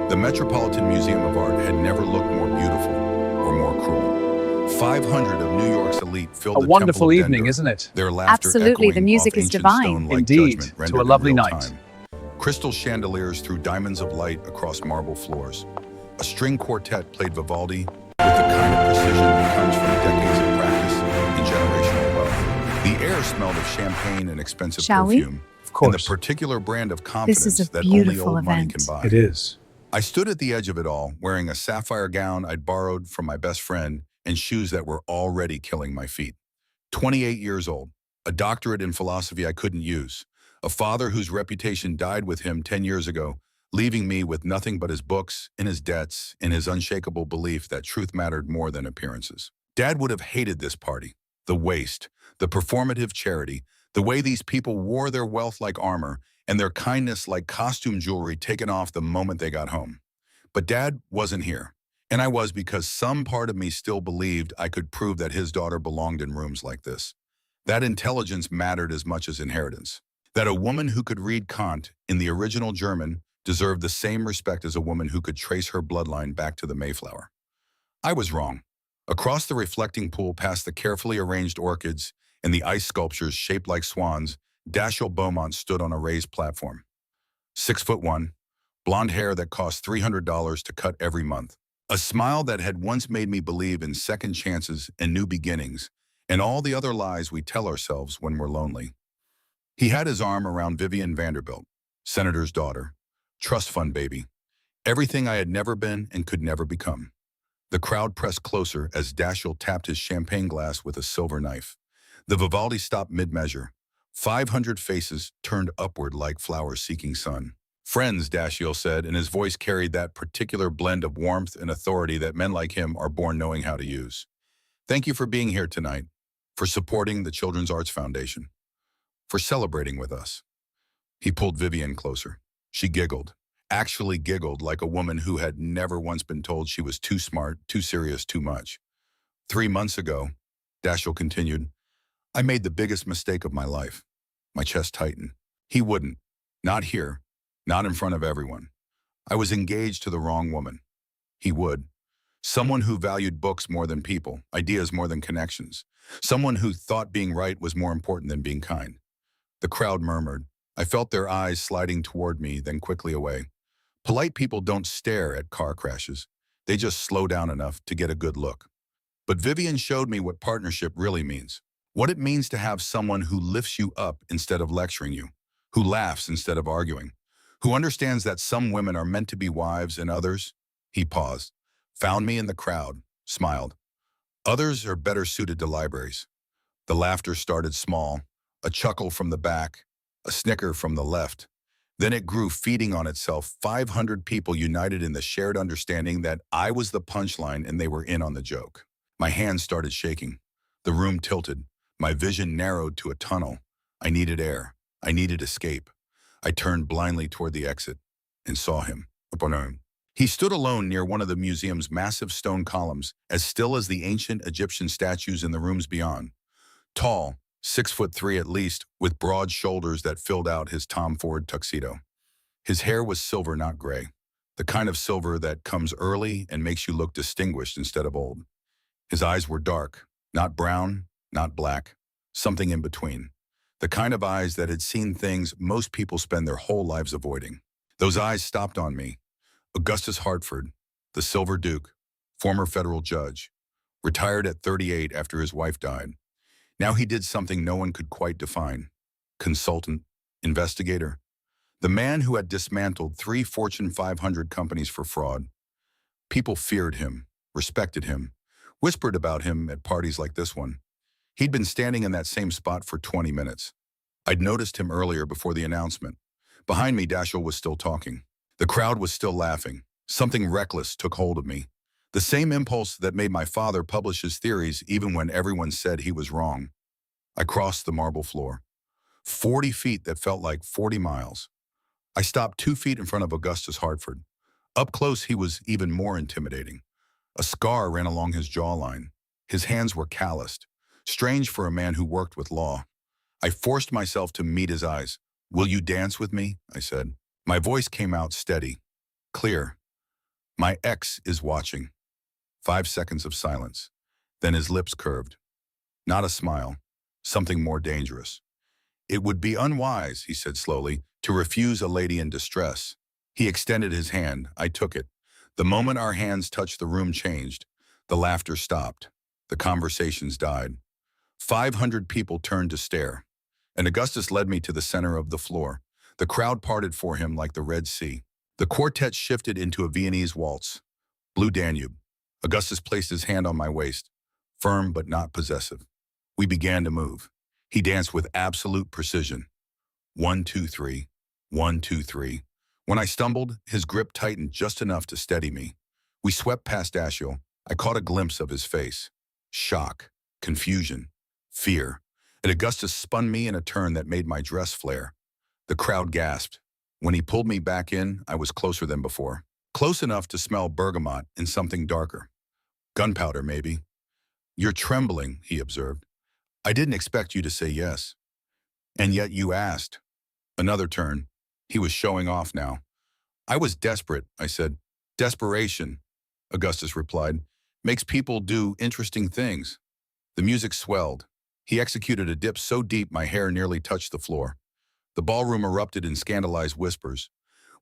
The Metropolitan Museum of Art had never looked more beautiful or more cruel. 500 of New York's elite filled A the Temple wonderful of evening, Denver, isn't it? their laughter Absolutely, the echoing music off is ancient divine. stone like Indeed, judgment to a rendered lovely in real night. time. Crystal chandeliers threw diamonds of light across marble floors. A string quartet played Vivaldi with the kind of precision that comes from decades of practice and generational wealth. The air smelled of champagne and expensive Shall we? perfume, Of and the course. particular brand of This confidence is a that only beautiful old money event. can buy. It is. I stood at the edge of it all, wearing a sapphire gown I'd borrowed from my best friend and shoes that were already killing my feet. 28 years old, a doctorate in philosophy I couldn't use, a father whose reputation died with him 10 years ago, leaving me with nothing but his books and his debts and his unshakable belief that truth mattered more than appearances. Dad would have hated this party, the waste, the performative charity, the way these people wore their wealth like armor and their kindness like costume jewelry taken off the moment they got home. But Dad wasn't here, and I was because some part of me still believed I could prove that his daughter belonged in rooms like this. That intelligence mattered as much as inheritance. That a woman who could read Kant in the original German deserved the same respect as a woman who could trace her bloodline back to the Mayflower. I was wrong. Across the reflecting pool past the carefully arranged orchids and the ice sculptures shaped like swans, Dashiell Beaumont stood on a raised platform. 6'1", blonde hair that cost $300 to cut every month. A smile that had once made me believe in second chances and new beginnings, and all the other lies we tell ourselves when we're lonely. He had his arm around Vivian Vanderbilt, Senator's daughter, trust fund baby, everything I had never been and could never become. The crowd pressed closer as Dashiell tapped his champagne glass with a silver knife. The Vivaldi stopped mid-measure. 500 faces turned upward like flowers seeking sun. Friends, Dashiell said, and his voice carried that particular blend of warmth and authority that men like him are born knowing how to use. Thank you for being here tonight, for supporting the Children's Arts Foundation, for celebrating with us. He pulled Vivian closer. She giggled, actually giggled like a woman who had never once been told she was too smart, too serious, too much. 3 months ago, Dashiell continued, I made the biggest mistake of my life. My chest tightened. He wouldn't. Not here. Not in front of everyone. I was engaged to the wrong woman. He would. Someone who valued books more than people, ideas more than connections. Someone who thought being right was more important than being kind. The crowd murmured. I felt their eyes sliding toward me, then quickly away. Polite people don't stare at car crashes. They just slow down enough to get a good look. But Vivian showed me what partnership really means. What it means to have someone who lifts you up instead of lecturing you, who laughs instead of arguing, who understands that some women are meant to be wives and others. He paused, found me in the crowd, smiled. Others are better suited to libraries. The laughter started small, a chuckle from the back, a snicker from the left. Then it grew, feeding on itself, 500 people united in the shared understanding that I was the punchline and they were in on the joke. My hands started shaking. The room tilted. My vision narrowed to a tunnel. I needed air. I needed escape. I turned blindly toward the exit and saw him. He stood alone near one of the museum's massive stone columns, as still as the ancient Egyptian statues in the rooms beyond. Tall, 6'3" at least, with broad shoulders that filled out his Tom Ford tuxedo. His hair was silver, not gray, the kind of silver that comes early and makes you look distinguished instead of old. His eyes were dark, not brown, not black, something in between. The kind of eyes that had seen things most people spend their whole lives avoiding. Those eyes stopped on me. Augustus Hartford, the Silver Duke, former federal judge, retired at 38 after his wife died. Now he did something no one could quite define. Consultant, investigator. The man who had dismantled 3 Fortune 500 companies for fraud. People feared him, respected him, whispered about him at parties like this one. He'd been standing in that same spot for 20 minutes. I'd noticed him earlier before the announcement. Behind me, Dashiell was still talking. The crowd was still laughing. Something reckless took hold of me. The same impulse that made my father publish his theories even when everyone said he was wrong. I crossed the marble floor. 40 feet that felt like 40 miles. I stopped 2 feet in front of Augustus Hartford. Up close, he was even more intimidating. A scar ran along his jawline. His hands were calloused. Strange for a man who worked with law. I forced myself to meet his eyes. Will you dance with me? I said. My voice came out steady, clear. My ex is watching. 5 seconds of silence. Then his lips curved. Not a smile. Something more dangerous. It would be unwise, he said slowly, to refuse a lady in distress. He extended his hand. I took it. The moment our hands touched, the room changed. The laughter stopped. The conversations died. 500 people turned to stare, and Augustus led me to the center of the floor. The crowd parted for him like the Red Sea. The quartet shifted into a Viennese waltz. Blue Danube. Augustus placed his hand on my waist, firm but not possessive. We began to move. He danced with absolute precision. 1, 2, 3. 1, 2, 3. When I stumbled, his grip tightened just enough to steady me. We swept past Dashiell. I caught a glimpse of his face. Shock, confusion, fear. And Augustus spun me in a turn that made my dress flare. The crowd gasped. When he pulled me back in, I was closer than before. Close enough to smell bergamot and something darker. Gunpowder, maybe. You're trembling, he observed. I didn't expect you to say yes. And yet you asked. Another turn. He was showing off now. I was desperate, I said. Desperation, Augustus replied, makes people do interesting things. The music swelled. He executed a dip so deep my hair nearly touched the floor. The ballroom erupted in scandalized whispers.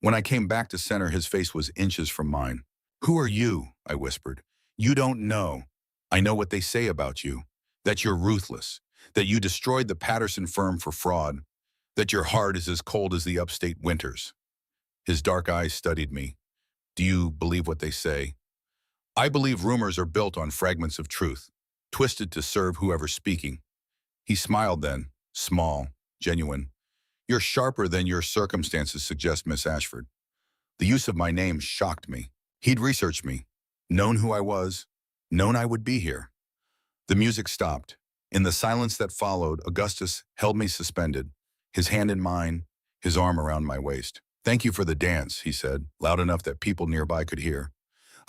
When I came back to center, his face was inches from mine. Who are you? I whispered. You don't know. I know what they say about you. That you're ruthless. That you destroyed the Patterson firm for fraud. That your heart is as cold as the upstate winters. His dark eyes studied me. Do you believe what they say? I believe rumors are built on fragments of truth, twisted to serve whoever's speaking. He smiled then, small, genuine. You're sharper than your circumstances suggest, Miss Ashford. The use of my name shocked me. He'd researched me, known who I was, known I would be here. The music stopped. In the silence that followed, Augustus held me suspended, his hand in mine, his arm around my waist. Thank you for the dance, he said, loud enough that people nearby could hear.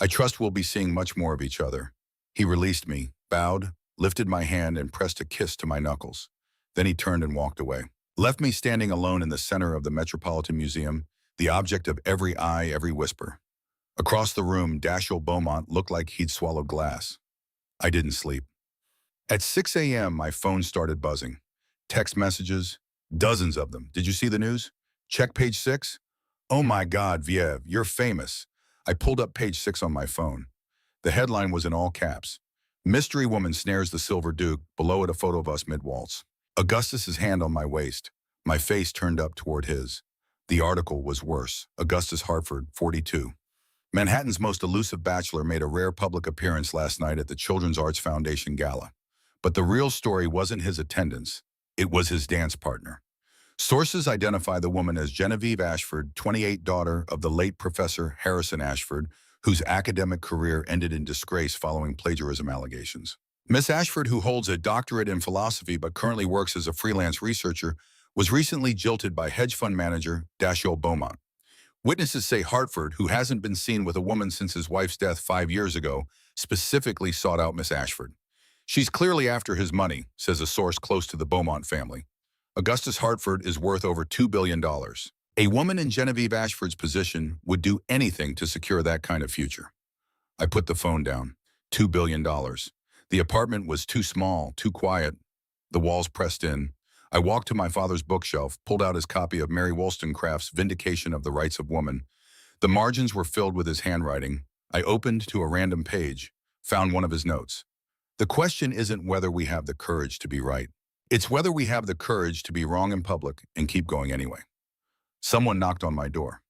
I trust we'll be seeing much more of each other. He released me, bowed, lifted my hand, and pressed a kiss to my knuckles. Then he turned and walked away. Left me standing alone in the center of the Metropolitan Museum, the object of every eye, every whisper. Across the room, Dashiell Beaumont looked like he'd swallowed glass. I didn't sleep. At 6 a.m., my phone started buzzing. Text messages, dozens of them. Did you see the news? Check page 6? Oh my God, Viev, you're famous. I pulled up page 6 on my phone. The headline was in all caps. Mystery woman snares the Silver Duke, below it a photo of us mid-waltz. Augustus's hand on my waist, my face turned up toward his. The article was worse. Augustus Hartford, 42. Manhattan's most elusive bachelor made a rare public appearance last night at the Children's Arts Foundation Gala. But the real story wasn't his attendance. It was his dance partner. Sources identify the woman as Genevieve Ashford, 28, daughter of the late Professor Harrison Ashford, whose academic career ended in disgrace following plagiarism allegations. Miss Ashford, who holds a doctorate in philosophy but currently works as a freelance researcher, was recently jilted by hedge fund manager Dashiell Beaumont. Witnesses say Hartford, who hasn't been seen with a woman since his wife's death 5 years ago, specifically sought out Miss Ashford. She's clearly after his money, says a source close to the Beaumont family. Augustus Hartford is worth over $2 billion. A woman in Genevieve Ashford's position would do anything to secure that kind of future. I put the phone down. $2 billion. The apartment was too small, too quiet. The walls pressed in. I walked to my father's bookshelf, pulled out his copy of Mary Wollstonecraft's Vindication of the Rights of Woman. The margins were filled with his handwriting. I opened to a random page, found one of his notes. The question isn't whether we have the courage to be right. It's whether we have the courage to be wrong in public and keep going anyway. Someone knocked on my door.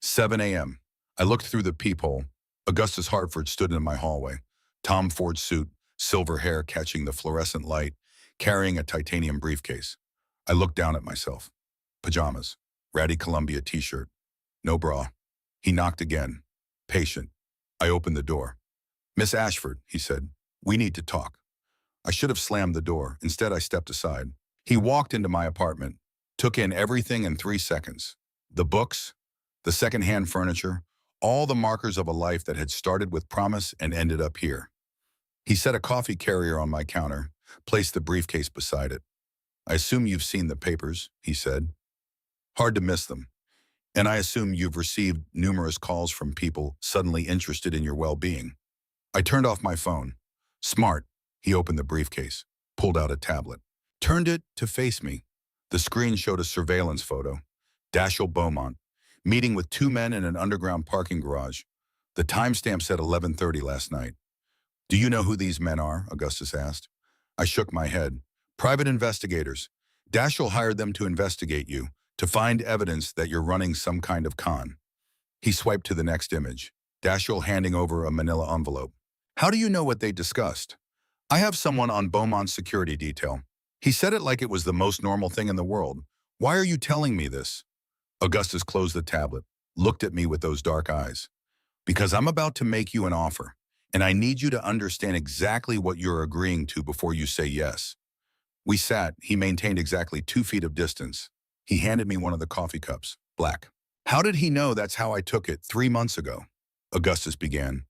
7 a.m. I looked through the peephole. Augustus Hartford stood in my hallway. Tom Ford suit, silver hair catching the fluorescent light, carrying a titanium briefcase. I looked down at myself. Pajamas, ratty Columbia t-shirt, no bra. He knocked again. Patient. I opened the door. Miss Ashford, he said, we need to talk. I should have slammed the door. Instead, I stepped aside. He walked into my apartment, took in everything in 3 seconds. The books, the secondhand furniture, all the markers of a life that had started with promise and ended up here. He set a coffee carrier on my counter, placed the briefcase beside it. I assume you've seen the papers, he said. Hard to miss them. And I assume you've received numerous calls from people suddenly interested in your well-being. I turned off my phone. Smart. He opened the briefcase, pulled out a tablet, turned it to face me. The screen showed a surveillance photo. Dashiell Beaumont, meeting with two men in an underground parking garage. The timestamp said 11:30 last night. Do you know who these men are? Augustus asked. I shook my head. Private investigators. Dashiell hired them to investigate you, to find evidence that you're running some kind of con. He swiped to the next image, Dashiell handing over a manila envelope. How do you know what they discussed? I have someone on Beaumont's security detail. He said it like it was the most normal thing in the world. Why are you telling me this? Augustus closed the tablet, looked at me with those dark eyes. Because I'm about to make you an offer, and I need you to understand exactly what you're agreeing to before you say yes. We sat. He maintained exactly 2 feet of distance. He handed me one of the coffee cups, black. How did he know that's how I took it 3 months ago? Augustus began.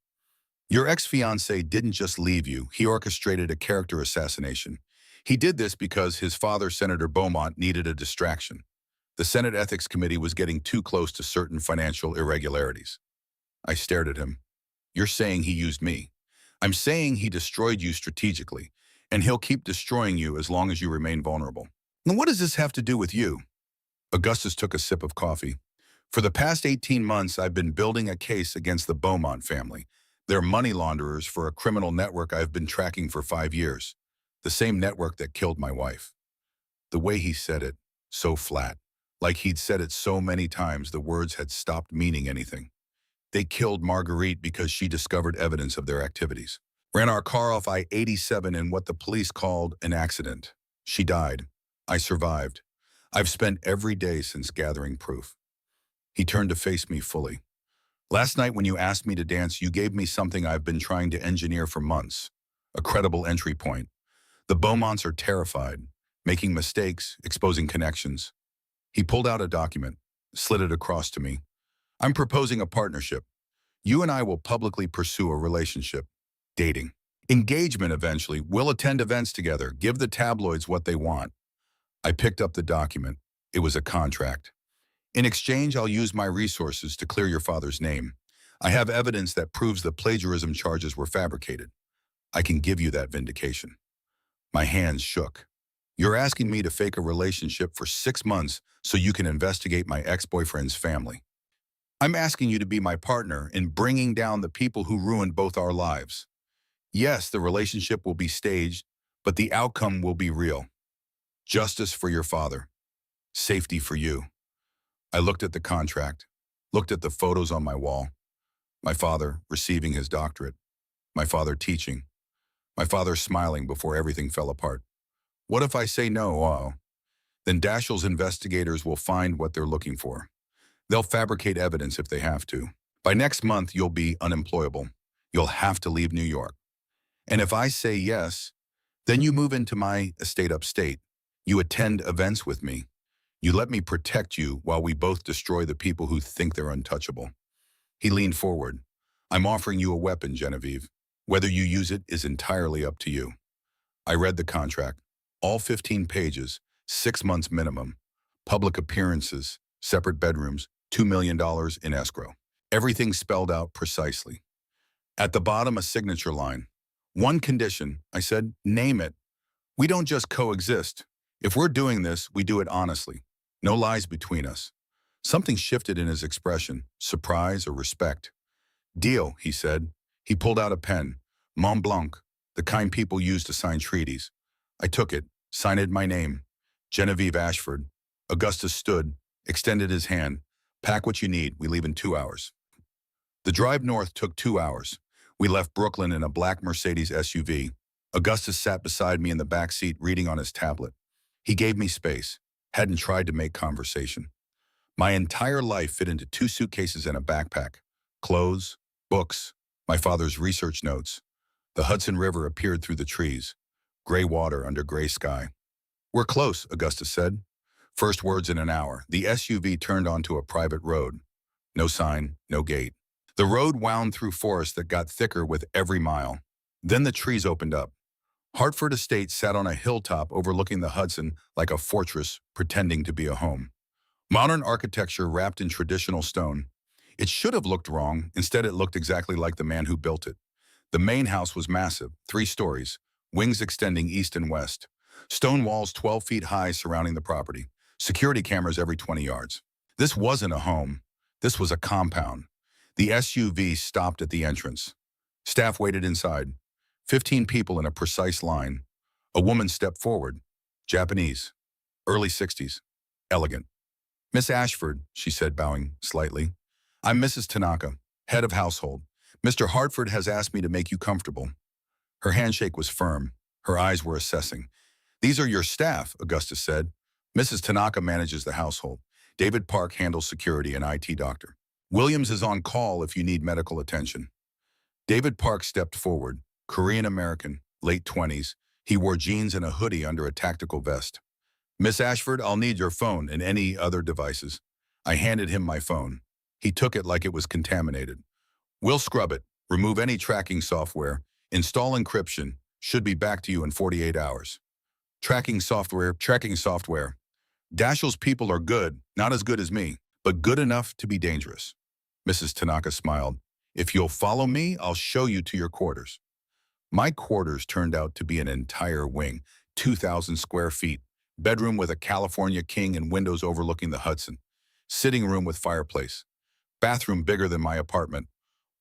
Your ex-fiancé didn't just leave you. He orchestrated a character assassination. He did this because his father, Senator Beaumont, needed a distraction. The Senate Ethics Committee was getting too close to certain financial irregularities. I stared at him. You're saying he used me. I'm saying he destroyed you strategically, and he'll keep destroying you as long as you remain vulnerable. And what does this have to do with you? Augustus took a sip of coffee. For the past 18 months, I've been building a case against the Beaumont family. They're money launderers for a criminal network I've been tracking for 5 years. The same network that killed my wife. The way he said it, so flat. Like he'd said it so many times the words had stopped meaning anything. They killed Marguerite because she discovered evidence of their activities. Ran our car off I-87 in what the police called an accident. She died. I survived. I've spent every day since gathering proof. He turned to face me fully. Last night when you asked me to dance, you gave me something I've been trying to engineer for months. A credible entry point. The Beaumonts are terrified, making mistakes, exposing connections. He pulled out a document, slid it across to me. I'm proposing a partnership. You and I will publicly pursue a relationship. Dating. Engagement eventually. We'll attend events together, give the tabloids what they want. I picked up the document. It was a contract. In exchange, I'll use my resources to clear your father's name. I have evidence that proves the plagiarism charges were fabricated. I can give you that vindication. My hands shook. You're asking me to fake a relationship for 6 months so you can investigate my ex-boyfriend's family. I'm asking you to be my partner in bringing down the people who ruined both our lives. Yes, the relationship will be staged, but the outcome will be real. Justice for your father. Safety for you. I looked at the contract, looked at the photos on my wall. My father receiving his doctorate. My father teaching. My father smiling before everything fell apart. What if I say no? Then Dashiell's investigators will find what they're looking for. They'll fabricate evidence if they have to. By next month, you'll be unemployable. You'll have to leave New York. And if I say yes, then you move into my estate upstate. You attend events with me. You let me protect you while we both destroy the people who think they're untouchable. He leaned forward. I'm offering you a weapon, Genevieve. Whether you use it is entirely up to you. I read the contract. All 15 pages, 6 months minimum. Public appearances, separate bedrooms, $2 million in escrow. Everything spelled out precisely. At the bottom, a signature line. One condition, I said, name it. We don't just coexist. If we're doing this, we do it honestly. No lies between us. Something shifted in his expression, surprise or respect. Deal, he said. He pulled out a pen. Mont Blanc, the kind people use to sign treaties. I took it, signed my name. Genevieve Ashford. Augustus stood, extended his hand. Pack what you need. We leave in 2 hours. The drive north took 2 hours. We left Brooklyn in a black Mercedes SUV. Augustus sat beside me in the back seat reading on his tablet. He gave me space, hadn't tried to make conversation. My entire life fit into 2 suitcases and a backpack. Clothes, books, my father's research notes. The Hudson River appeared through the trees. Gray water under gray sky. We're close, Augustus said. First words in an hour. The SUV turned onto a private road. No sign, no gate. The road wound through forest that got thicker with every mile. Then the trees opened up. Hartford Estate sat on a hilltop overlooking the Hudson like a fortress pretending to be a home. Modern architecture wrapped in traditional stone. It should have looked wrong. Instead, it looked exactly like the man who built it. The main house was massive, 3 stories, wings extending east and west. Stone walls 12 feet high surrounding the property. Security cameras every 20 yards. This wasn't a home. This was a compound. The SUV stopped at the entrance. Staff waited inside. 15 people in a precise line. A woman stepped forward. Japanese. Early 60s. Elegant. Miss Ashford, she said, bowing slightly. I'm Mrs. Tanaka, head of household. Mr. Hartford has asked me to make you comfortable. Her handshake was firm. Her eyes were assessing. These are your staff, Augustus said. Mrs. Tanaka manages the household. David Park handles security and IT doctor. Williams is on call if you need medical attention. David Park stepped forward, Korean-American, late 20s. He wore jeans and a hoodie under a tactical vest. Miss Ashford, I'll need your phone and any other devices. I handed him my phone. He took it like it was contaminated. We'll scrub it, remove any tracking software, install encryption, should be back to you in 48 hours. Tracking software. Dashiell's people are good, not as good as me, but good enough to be dangerous. Mrs. Tanaka smiled. If you'll follow me, I'll show you to your quarters. My quarters turned out to be an entire wing, 2,000 square feet, bedroom with a California king and windows overlooking the Hudson, sitting room with fireplace, bathroom bigger than my apartment,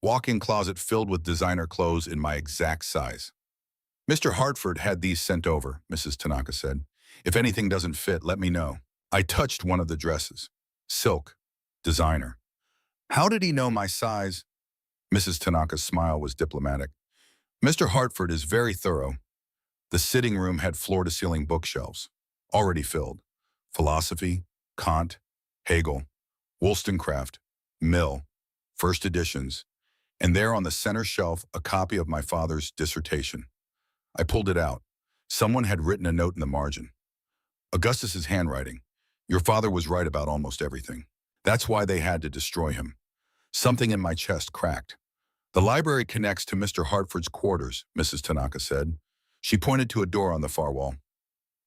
walk-in closet filled with designer clothes in my exact size. Mr. Hartford had these sent over, Mrs. Tanaka said. If anything doesn't fit, let me know. I touched one of the dresses. Silk. Designer. How did he know my size? Mrs. Tanaka's smile was diplomatic. Mr. Hartford is very thorough. The sitting room had floor-to-ceiling bookshelves, already filled. Philosophy, Kant, Hegel, Wollstonecraft, Mill, first editions, and there on the center shelf a copy of my father's dissertation. I pulled it out. Someone had written a note in the margin. Augustus's handwriting. Your father was right about almost everything. That's why they had to destroy him. Something in my chest cracked. The library connects to Mr. Hartford's quarters, Mrs. Tanaka said. She pointed to a door on the far wall.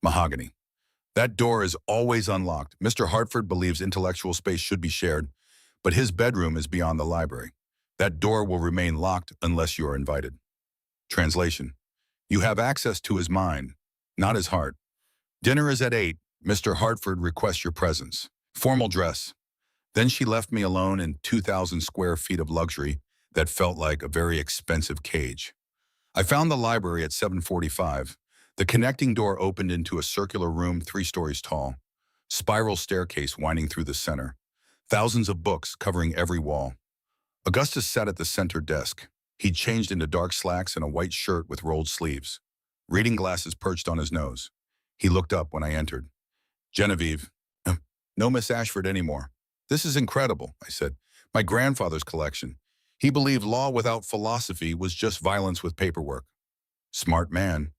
Mahogany. That door is always unlocked. Mr. Hartford believes intellectual space should be shared, but his bedroom is beyond the library. That door will remain locked unless you are invited. Translation. You have access to his mind, not his heart. Dinner is at 8. Mr. Hartford requests your presence. Formal dress. Then she left me alone in 2,000 square feet of luxury that felt like a very expensive cage. I found the library at 7:45. The connecting door opened into a circular room 3 stories tall. Spiral staircase winding through the center. Thousands of books covering every wall. Augustus sat at the center desk. He'd changed into dark slacks and a white shirt with rolled sleeves. Reading glasses perched on his nose. He looked up when I entered. Genevieve. No Miss Ashford anymore. This is incredible, I said. My grandfather's collection. He believed law without philosophy was just violence with paperwork. Smart man.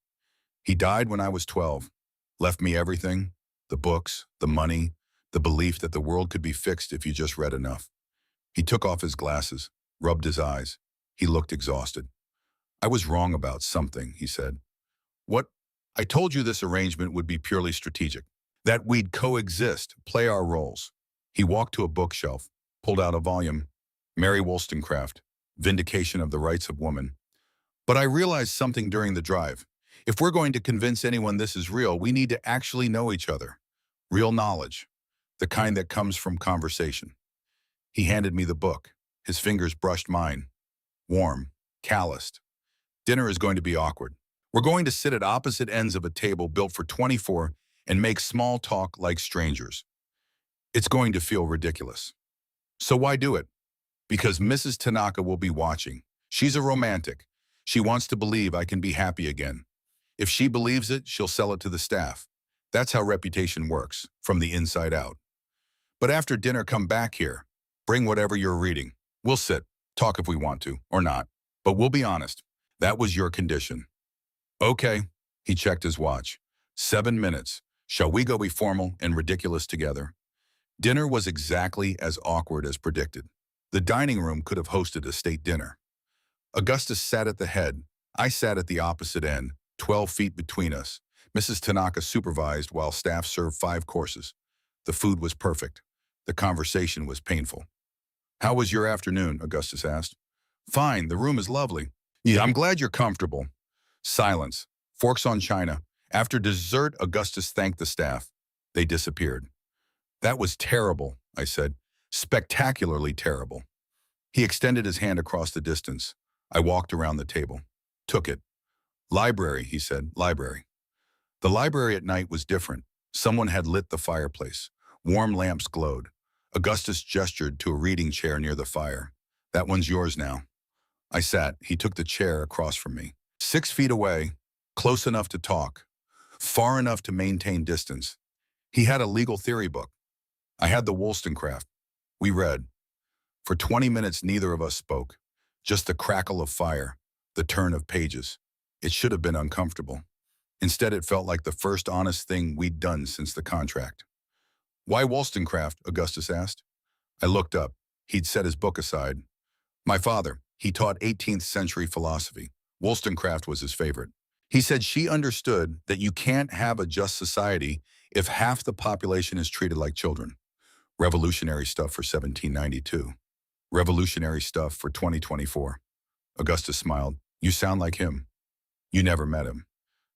He died when I was 12. Left me everything. The books, the money, the belief that the world could be fixed if you just read enough. He took off his glasses, rubbed his eyes. He looked exhausted. I was wrong about something, he said. What? I told you this arrangement would be purely strategic. That we'd coexist, play our roles. He walked to a bookshelf, pulled out a volume. Mary Wollstonecraft, Vindication of the Rights of Woman. But I realized something during the drive. If we're going to convince anyone this is real, we need to actually know each other. Real knowledge. The kind that comes from conversation. He handed me the book. His fingers brushed mine. Warm, calloused. Dinner is going to be awkward. We're going to sit at opposite ends of a table built for 24 and make small talk like strangers. It's going to feel ridiculous. So why do it? Because Mrs. Tanaka will be watching. She's a romantic. She wants to believe I can be happy again. If she believes it, she'll sell it to the staff. That's how reputation works, from the inside out. But after dinner, come back here. Bring whatever you're reading. We'll sit, talk if we want to, or not. But we'll be honest. That was your condition. Okay, he checked his watch. 7 minutes. Shall we go be formal and ridiculous together? Dinner was exactly as awkward as predicted. The dining room could have hosted a state dinner. Augustus sat at the head. I sat at the opposite end, 12 feet between us. Mrs. Tanaka supervised while staff served 5 courses. The food was perfect. The conversation was painful. "How was your afternoon?" Augustus asked. "Fine, the room is lovely." "Yeah, I'm glad you're comfortable." Silence. Forks on china. After dessert, Augustus thanked the staff. They disappeared. "That was terrible," I said. "Spectacularly terrible." He extended his hand across the distance. I walked around the table. Took it. "Library," he said. "Library." The library at night was different. Someone had lit the fireplace. Warm lamps glowed. Augustus gestured to a reading chair near the fire. "That one's yours now." I sat. He took the chair across from me. 6 feet away, close enough to talk, far enough to maintain distance. He had a legal theory book. I had the Wollstonecraft. We read. For 20 minutes, neither of us spoke. Just the crackle of fire, the turn of pages. It should have been uncomfortable. Instead, it felt like the first honest thing we'd done since the contract. "Why Wollstonecraft?" Augustus asked. I looked up. He'd set his book aside. "My father, he taught 18th century philosophy. Wollstonecraft was his favorite. He said she understood that you can't have a just society if half the population is treated like children." Revolutionary stuff for 1792. Revolutionary stuff for 2024. Augustus smiled. "You sound like him." "You never met him."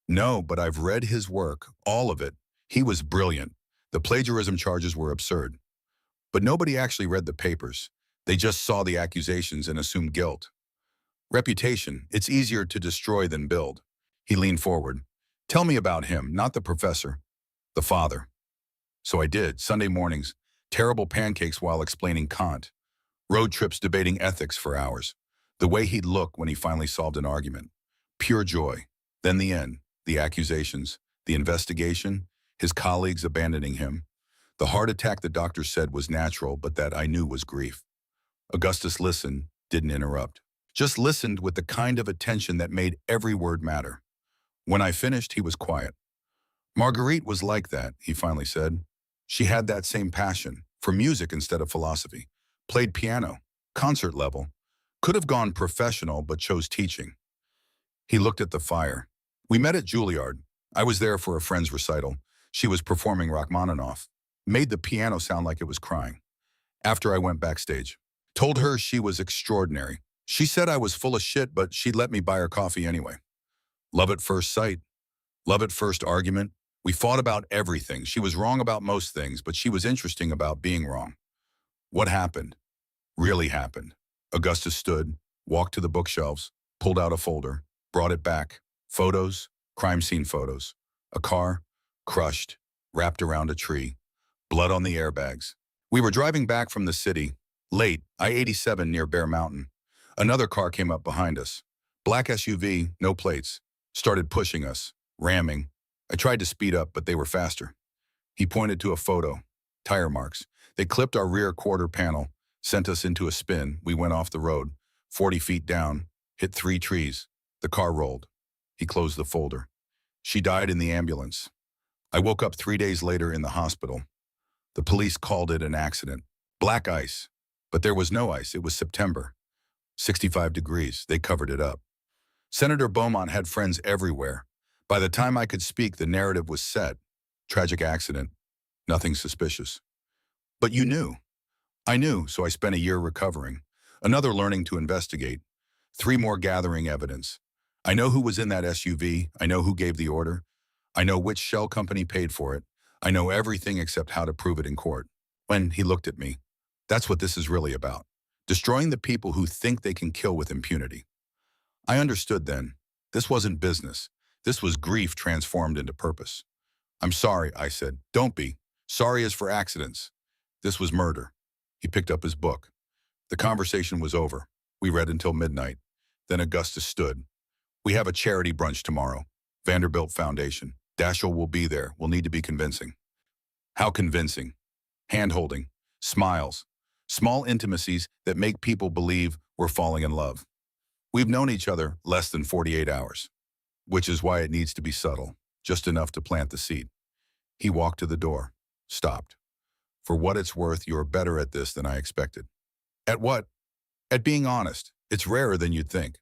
"No, but I've read his work, all of it. He was brilliant. The plagiarism charges were absurd. But nobody actually read the papers. They just saw the accusations and assumed guilt. Reputation, it's easier to destroy than build." He leaned forward. "Tell me about him, not the professor. The father." So I did. Sunday mornings, terrible pancakes while explaining Kant. Road trips debating ethics for hours. The way he'd look when he finally solved an argument. Pure joy. Then the end, the accusations, the investigation, his colleagues abandoning him. The heart attack the doctor said was natural, but that I knew was grief. Augustus listened, didn't interrupt. Just listened with the kind of attention that made every word matter. When I finished, he was quiet. "Marguerite was like that," he finally said. "She had that same passion, for music instead of philosophy. Played piano, concert level. Could have gone professional, but chose teaching." He looked at the fire. "We met at Juilliard. I was there for a friend's recital. She was performing Rachmaninoff. Made the piano sound like it was crying. After I went backstage. Told her she was extraordinary. She said I was full of shit, but she'd let me buy her coffee anyway. Love at first sight. Love at first argument. We fought about everything. She was wrong about most things, but she was interesting about being wrong." What happened? Really happened. Augustus stood, walked to the bookshelves, pulled out a folder, brought it back. Photos, crime scene photos. A car, crushed, wrapped around a tree. Blood on the airbags. We were driving back from the city, late, I-87 near Bear Mountain. Another car came up behind us. Black SUV, no plates. Started pushing us, ramming. I tried to speed up, but they were faster. He pointed to a photo. Tire marks. They clipped our rear quarter panel, sent us into a spin. We went off the road, 40 feet down, hit 3 trees. The car rolled. He closed the folder. She died in the ambulance. I woke up 3 days later in the hospital. The police called it an accident. Black ice. But there was no ice. It was September. 65 degrees. They covered it up. Senator Beaumont had friends everywhere. By the time I could speak, the narrative was set. Tragic accident. Nothing suspicious. But you knew. I knew, so I spent a year recovering. Another learning to investigate. 3 more gathering evidence. I know who was in that SUV. I know who gave the order. I know which shell company paid for it. I know everything except how to prove it in court. When he looked at me, that's what this is really about. Destroying the people who think they can kill with impunity. I understood then. This wasn't business. This was grief transformed into purpose. "I'm sorry," I said. "Don't be. Sorry is for accidents. This was murder." He picked up his book. The conversation was over. We read until midnight. Then Augustus stood. "We have a charity brunch tomorrow. Vanderbilt Foundation. Daschle will be there. We'll need to be convincing." How convincing? Hand-holding. Smiles. Small intimacies that make people believe we're falling in love. We've known each other less than 48 hours, which is why it needs to be subtle, just enough to plant the seed. He walked to the door, stopped. "For what it's worth, you're better at this than I expected." "At what?" "At being honest. It's rarer than you'd think."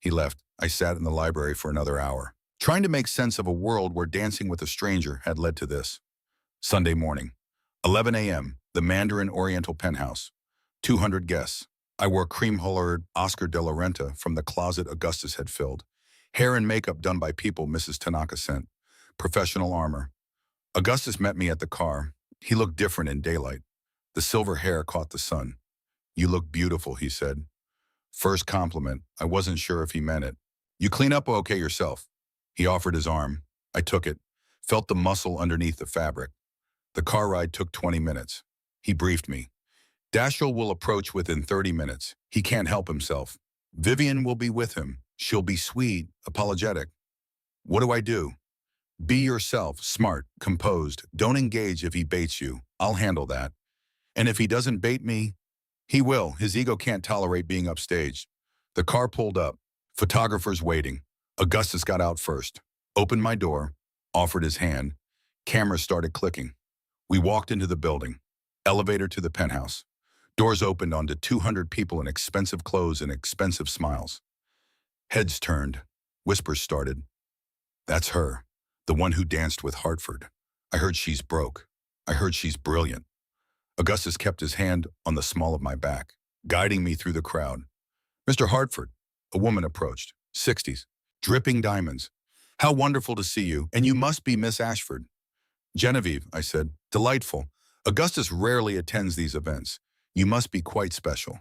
He left. I sat in the library for another hour, trying to make sense of a world where dancing with a stranger had led to this. Sunday morning, 11 a.m., The Mandarin Oriental Penthouse. 200 guests. I wore cream-colored Oscar de la Renta from the closet Augustus had filled. Hair and makeup done by people Mrs. Tanaka sent. Professional armor. Augustus met me at the car. He looked different in daylight. The silver hair caught the sun. "You look beautiful," he said. First compliment. I wasn't sure if he meant it. "You clean up okay yourself." He offered his arm. I took it. Felt the muscle underneath the fabric. The car ride took 20 minutes. He briefed me. "Dashiell will approach within 30 minutes. He can't help himself. Vivian will be with him. She'll be sweet, apologetic." "What do I do?" "Be yourself, smart, composed. Don't engage if he baits you. I'll handle that. And if he doesn't bait me, he will. His ego can't tolerate being upstaged." The car pulled up. Photographers waiting. Augustus got out first. Opened my door. Offered his hand. Cameras started clicking. We walked into the building. Elevator to the penthouse. Doors opened onto 200 people in expensive clothes and expensive smiles. Heads turned. Whispers started. "That's her. The one who danced with Hartford. I heard she's broke. I heard she's brilliant." Augustus kept his hand on the small of my back, guiding me through the crowd. "Mr. Hartford." A woman approached. 60s. Dripping diamonds. "How wonderful to see you, and you must be Miss Ashford." "Genevieve," I said. "Delightful. Augustus rarely attends these events. You must be quite special."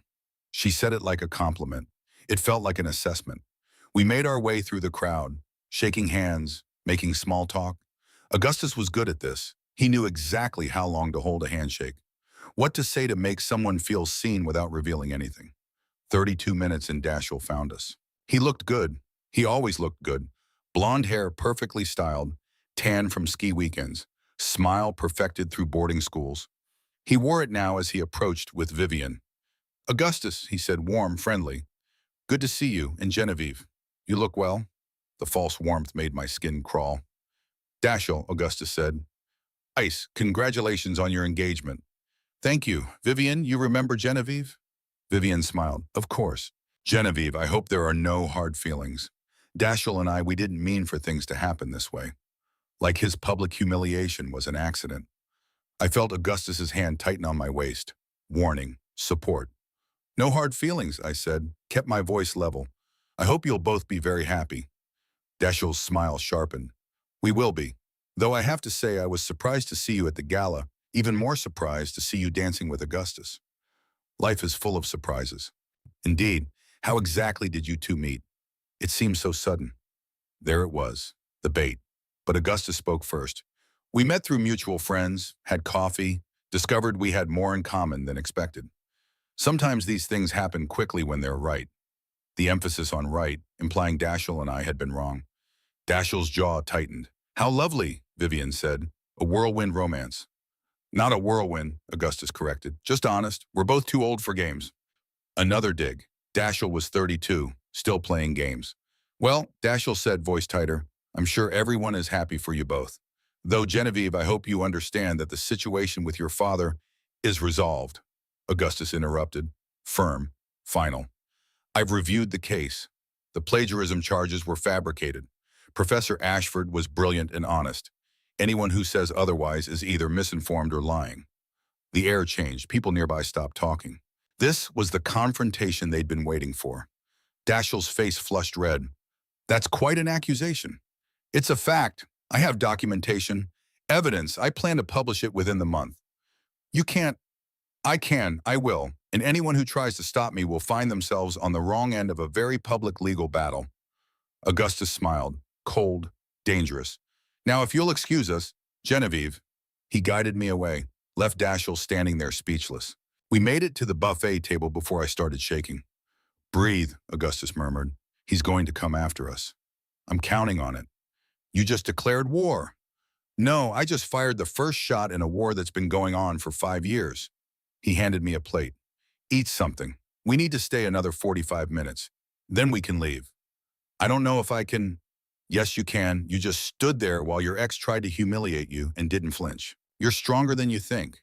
She said it like a compliment. It felt like an assessment. We made our way through the crowd, shaking hands, making small talk. Augustus was good at this. He knew exactly how long to hold a handshake, what to say to make someone feel seen without revealing anything. 32 minutes and Dashiell found us. He looked good. He always looked good. Blonde hair perfectly styled, tan from ski weekends, smile perfected through boarding schools. He wore it now as he approached with Vivian. "Augustus," he said, warm, friendly. "Good to see you, and Genevieve. You look well." The false warmth made my skin crawl. "Dashiell," Augustus said. "Ice, congratulations on your engagement." "Thank you. Vivian, you remember Genevieve?" Vivian smiled. "Of course." "Genevieve, I hope there are no hard feelings. Dashiell and I, we didn't mean for things to happen this way. Like his public humiliation was an accident." I felt Augustus's hand tighten on my waist. Warning, support. "No hard feelings," I said, kept my voice level. "I hope you'll both be very happy." Dashiell's smile sharpened. "We will be. Though I have to say I was surprised to see you at the gala, even more surprised to see you dancing with Augustus. Life is full of surprises." "Indeed. How exactly did you two meet?" "It seemed so sudden." There it was, the bait. But Augustus spoke first. "We met through mutual friends, had coffee, discovered we had more in common than expected. Sometimes these things happen quickly when they're right." The emphasis on right, implying Dashiell and I had been wrong. Dashiell's jaw tightened. "How lovely," Vivian said. "A whirlwind romance." "Not a whirlwind," Augustus corrected. "Just honest. We're both too old for games." Another dig. Dashiell was 32, still playing games. "Well," Dashiell said, voice tighter, "I'm sure everyone is happy for you both. Though, Genevieve, I hope you understand that the situation with your father is resolved." Augustus interrupted. Firm. Final. "I've reviewed the case. The plagiarism charges were fabricated. Professor Ashford was brilliant and honest. Anyone who says otherwise is either misinformed or lying." The air changed. People nearby stopped talking. This was the confrontation they'd been waiting for. Dashiell's face flushed red. "That's quite an accusation." "It's a fact. I have documentation. Evidence. I plan to publish it within the month." "You can't." "I can. I will. And anyone who tries to stop me will find themselves on the wrong end of a very public legal battle." Augustus smiled. Cold. Dangerous. "Now, if you'll excuse us, Genevieve." He guided me away, left Dashiell standing there speechless. We made it to the buffet table before I started shaking. "Breathe," Augustus murmured. "He's going to come after us." "I'm counting on it." "You just declared war." "No, I just fired the first shot in a war that's been going on for 5 years. He handed me a plate. "Eat something. We need to stay another 45 minutes. Then we can leave." "I don't know if I can." "Yes, you can. You just stood there while your ex tried to humiliate you and didn't flinch. You're stronger than you think."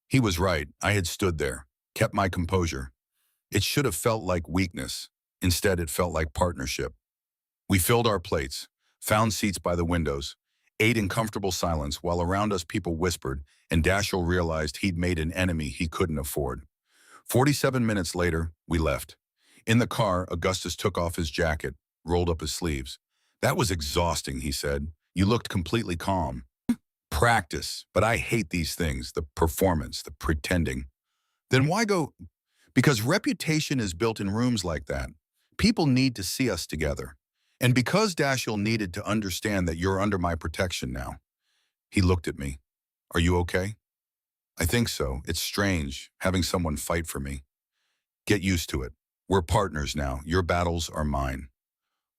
He was right. I had stood there, kept my composure. It should have felt like weakness. Instead, it felt like partnership. We filled our plates, found seats by the windows, ate in comfortable silence while around us people whispered, and Dashiell realized he'd made an enemy he couldn't afford. 47 minutes later, we left. In the car, Augustus took off his jacket, rolled up his sleeves. "That was exhausting," he said. "You looked completely calm." Practice, but I hate these things, the performance, the pretending. Then why go? Because reputation is built in rooms like that. People need to see us together. And because Dashiell needed to understand that you're under my protection now. He looked at me. "Are you okay?" "I think so. It's strange, having someone fight for me." "Get used to it. We're partners now. Your battles are mine."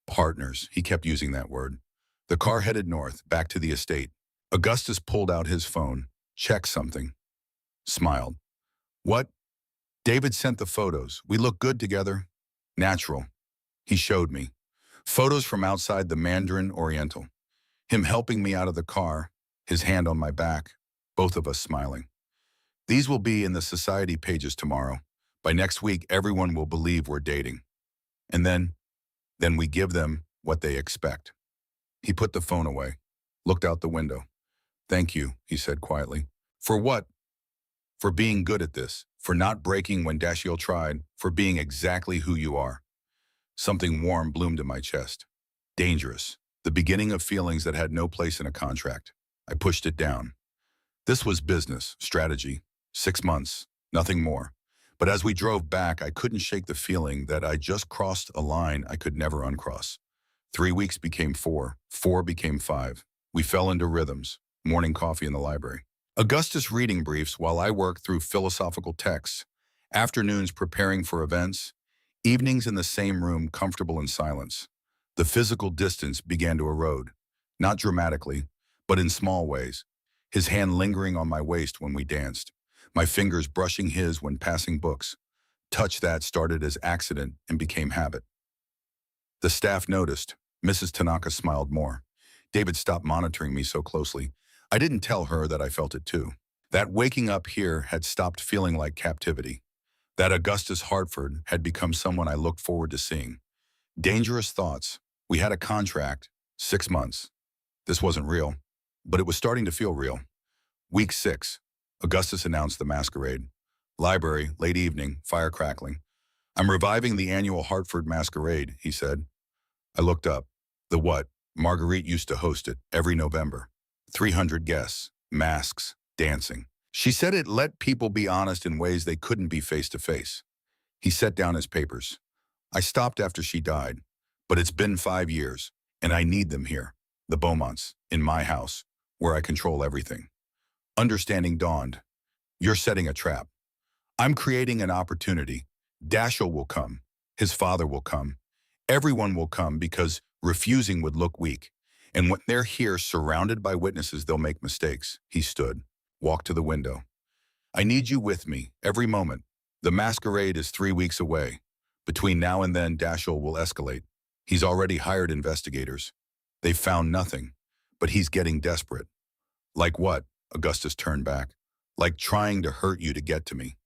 Partners. He kept using that word. The car headed north, back to the estate. Augustus pulled out his phone, checked something, smiled. "What?" "David sent the photos. We look good together." "Natural." He showed me. Photos from outside the Mandarin Oriental. Him helping me out of the car, his hand on my back, both of us smiling. "These will be in the society pages tomorrow. By next week, everyone will believe we're dating." And then we give them what they expect. He put the phone away, looked out the window. "Thank you," he said quietly. "For what?" "For being good at this, for not breaking when Dashiell tried, for being exactly who you are." Something warm bloomed in my chest. Dangerous. The beginning of feelings that had no place in a contract. I pushed it down. This was business, strategy. 6 months, nothing more. But as we drove back, I couldn't shake the feeling that I just crossed a line I could never uncross. 3 weeks became 4, 4 became 5. We fell into rhythms, morning coffee in the library. Augustus reading briefs while I worked through philosophical texts, afternoons preparing for events, evenings in the same room comfortable in silence. The physical distance began to erode, not dramatically, but in small ways. His hand lingering on my waist when we danced, my fingers brushing his when passing books. Touch that started as accident and became habit. The staff noticed. Mrs. Tanaka smiled more. David stopped monitoring me so closely. I didn't tell her that I felt it too. That waking up here had stopped feeling like captivity. That Augustus Hartford had become someone I looked forward to seeing. Dangerous thoughts. We had a contract. 6 months. This wasn't real, but it was starting to feel real. Week 6. Augustus announced the masquerade. Library, late evening, fire crackling. "I'm reviving the annual Hartford Masquerade," he said. I looked up. The what? Marguerite used to host it every November. 300 guests, masks, dancing. She said it let people be honest in ways they couldn't be face to face. He set down his papers. "I stopped after she died, but it's been 5 years, and I need them here. The Beaumonts, in my house, where I control everything." Understanding dawned. "You're setting a trap. I'm creating an opportunity. Dashiell will come. His father will come. Everyone will come because refusing would look weak. And when they're here surrounded by witnesses, they'll make mistakes." He stood, walked to the window. "I need you with me, every moment. The masquerade is 3 weeks away. Between now and then, Dashiell will escalate. He's already hired investigators. They've found nothing, but he's getting desperate." "Like what?" Augustus turned back. "Like trying to hurt you to get to me."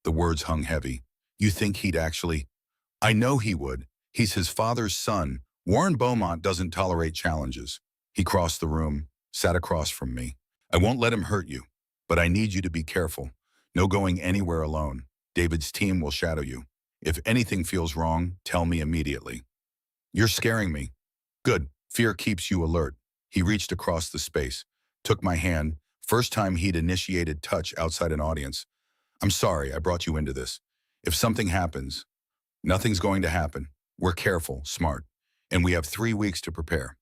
The words hung heavy. "You think he'd actually?" "I know he would. He's his father's son. Warren Beaumont doesn't tolerate challenges." He crossed the room, sat across from me. "I won't let him hurt you, but I need you to be careful. No going anywhere alone. David's team will shadow you. If anything feels wrong, tell me immediately." "You're scaring me." "Good. Fear keeps you alert." He reached across the space, took my hand, first time he'd initiated touch outside an audience. "I'm sorry I brought you into this. If something happens, nothing's going to happen. We're careful, smart, and we have 3 weeks to prepare."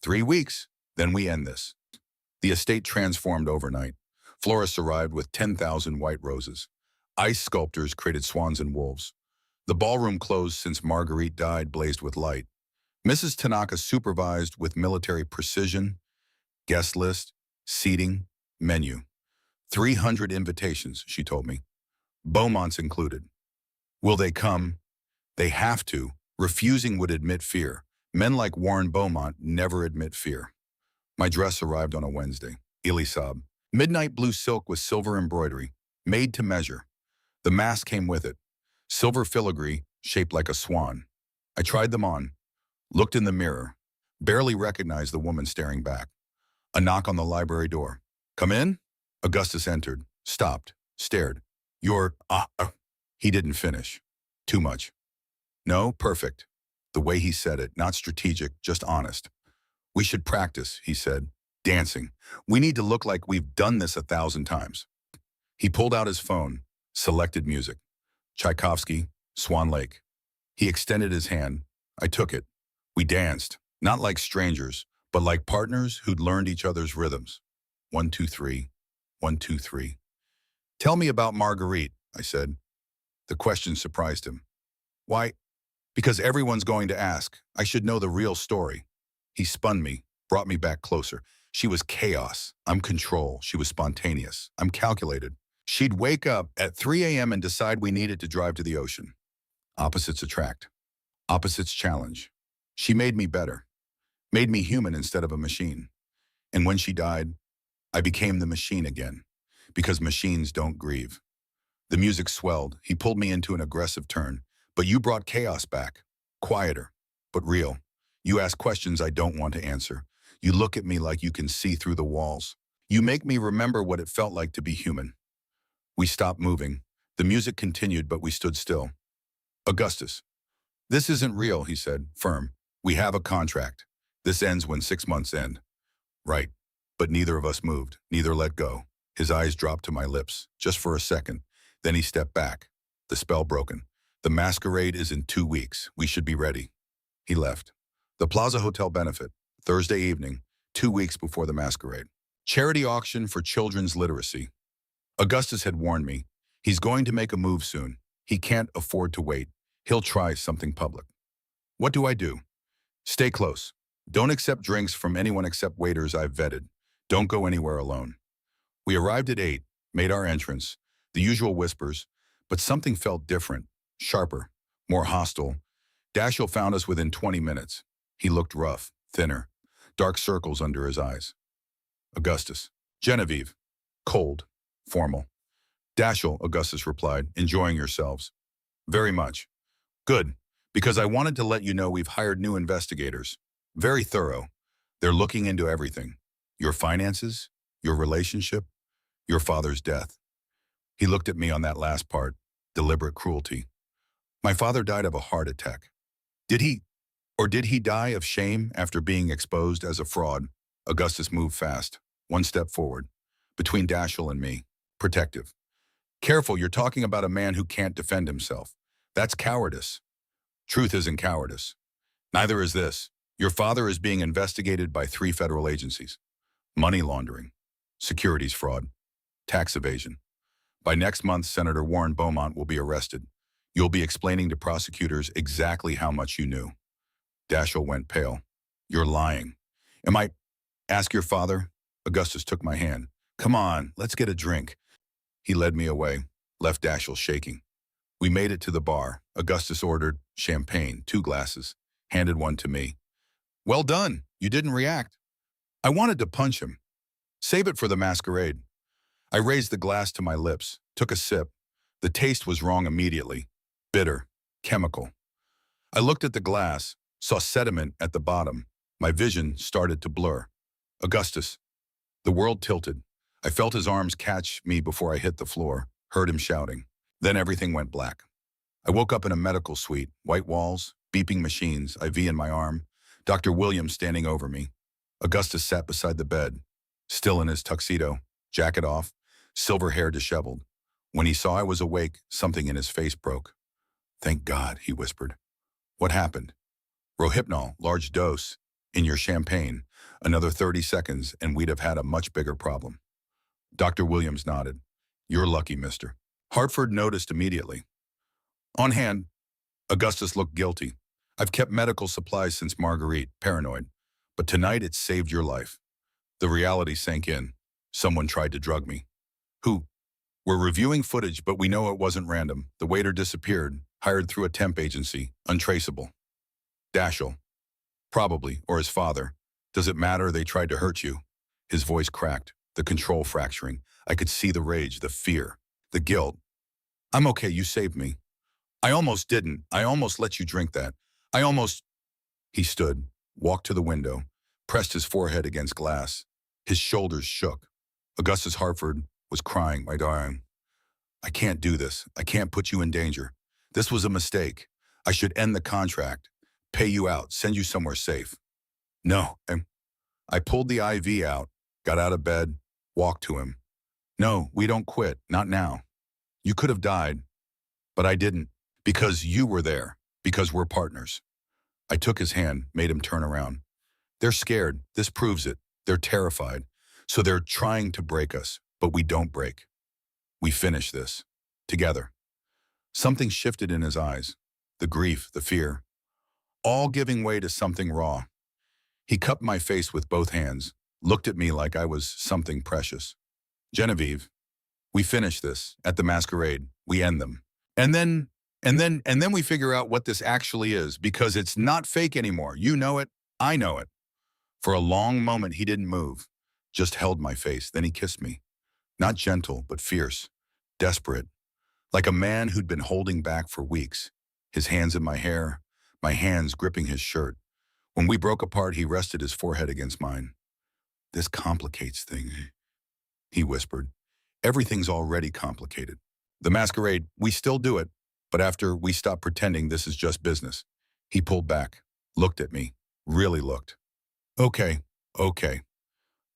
3 weeks, then we end this. The estate transformed overnight. Florists arrived with 10,000 white roses. Ice sculptors created swans and wolves. The ballroom closed since Marguerite died blazed with light. Mrs. Tanaka supervised with military precision, guest list, seating, menu. 300 invitations, she told me. Beaumont's included. Will they come? They have to. Refusing would admit fear. Men like Warren Beaumont never admit fear. My dress arrived on a Wednesday. Elisab. Midnight blue silk with silver embroidery, made to measure. The mask came with it. Silver filigree, shaped like a swan. I tried them on, looked in the mirror, barely recognized the woman staring back. A knock on the library door. "Come in?" Augustus entered, stopped, stared. He didn't finish. Too much. No, perfect. The way he said it, not strategic, just honest. We should practice, he said. Dancing. We need to look like we've done this 1,000 times. He pulled out his phone, selected music. Tchaikovsky, Swan Lake. He extended his hand. I took it. We danced, not like strangers, but like partners who'd learned each other's rhythms. 1, 2, 3. 1, 2, 3. Tell me about Marguerite, I said. The question surprised him. Why? Because everyone's going to ask. I should know the real story. He spun me, brought me back closer. She was chaos. I'm control. She was spontaneous. I'm calculated. She'd wake up at 3 a.m. and decide we needed to drive to the ocean. Opposites attract. Opposites challenge. She made me better. Made me human instead of a machine. And when she died, I became the machine again. Because machines don't grieve. The music swelled. He pulled me into an aggressive turn. But you brought chaos back. Quieter, but real. You ask questions I don't want to answer. You look at me like you can see through the walls. You make me remember what it felt like to be human. We stopped moving. The music continued, but we stood still. Augustus. This isn't real, he said, firm. We have a contract. This ends when 6 months end. Right. But neither of us moved, neither let go. His eyes dropped to my lips, just for a second. Then he stepped back. The spell broken. The masquerade is in 2 weeks. We should be ready. He left. The Plaza Hotel benefit, Thursday evening, 2 weeks before the masquerade. Charity auction for children's literacy. Augustus had warned me. He's going to make a move soon. He can't afford to wait. He'll try something public. What do I do? Stay close. Don't accept drinks from anyone except waiters I've vetted. Don't go anywhere alone. We arrived at 8, made our entrance, the usual whispers, but something felt different, sharper, more hostile. Dashiell found us within 20 minutes. He looked rough, thinner, dark circles under his eyes. Augustus. Genevieve. Cold, formal. Dashiell, Augustus replied, enjoying yourselves. Very much. Good, because I wanted to let you know we've hired new investigators. Very thorough. They're looking into everything. Your finances, your relationship, your father's death. He looked at me on that last part, deliberate cruelty. My father died of a heart attack. Did he die of shame after being exposed as a fraud? Augustus moved fast, one step forward, between Dashiell and me, protective. Careful, you're talking about a man who can't defend himself. That's cowardice. Truth isn't cowardice. Neither is this. Your father is being investigated by 3 federal agencies. Money laundering, securities fraud, tax evasion. By next month, Senator Warren Beaumont will be arrested. You'll be explaining to prosecutors exactly how much you knew. Dashiell went pale. You're lying. Ask your father? Augustus took my hand. Come on, let's get a drink. He led me away, left Dashiell shaking. We made it to the bar. Augustus ordered champagne, 2 glasses, handed one to me. Well done, you didn't react. I wanted to punch him. Save it for the masquerade. I raised the glass to my lips, took a sip. The taste was wrong immediately. Bitter, chemical. I looked at the glass, saw sediment at the bottom. My vision started to blur. Augustus. The world tilted. I felt his arms catch me before I hit the floor, heard him shouting. Then everything went black. I woke up in a medical suite, white walls, beeping machines, IV in my arm, Dr. Williams standing over me. Augustus sat beside the bed, still in his tuxedo, jacket off, silver hair disheveled. When he saw I was awake, something in his face broke. Thank God, he whispered. What happened? Rohypnol, large dose, in your champagne. Another 30 seconds and we'd have had a much bigger problem. Dr. Williams nodded. You're lucky, mister. Hartford noticed immediately. On hand, Augustus looked guilty. I've kept medical supplies since Marguerite, paranoid. But tonight it saved your life. The reality sank in. Someone tried to drug me. Who? We're reviewing footage, but we know it wasn't random. The waiter disappeared, hired through a temp agency, untraceable. Dashiell. Probably, or his father. Does it matter they tried to hurt you? His voice cracked, the control fracturing. I could see the rage, the fear, the guilt. I'm okay, you saved me. I almost didn't. I almost let you drink that. He stood, walked to the window, pressed his forehead against glass. His shoulders shook. Augustus Hartford was crying, my darling. I can't do this. I can't put you in danger. This was a mistake. I should end the contract, pay you out, send you somewhere safe. No. And I pulled the IV out, got out of bed, walked to him. No, we don't quit. Not now. You could have died, but I didn't. Because you were there. Because we're partners. I took his hand, made him turn around. They're scared. This proves it. They're terrified. So they're trying to break us, but we don't break. We finish this. Together. Something shifted in his eyes. The grief, the fear. All giving way to something raw. He cupped my face with both hands, looked at me like I was something precious. Genevieve, we finish this. At the masquerade, we end them. And then we figure out what this actually is, because it's not fake anymore. You know it. I know it. For a long moment, he didn't move, just held my face. Then he kissed me. Not gentle, but fierce, desperate, like a man who'd been holding back for weeks. His hands in my hair, my hands gripping his shirt. When we broke apart, he rested his forehead against mine. This complicates things, he whispered. Everything's already complicated. The masquerade, we still do it, but after we stop pretending this is just business. He pulled back, looked at me, really looked. Okay.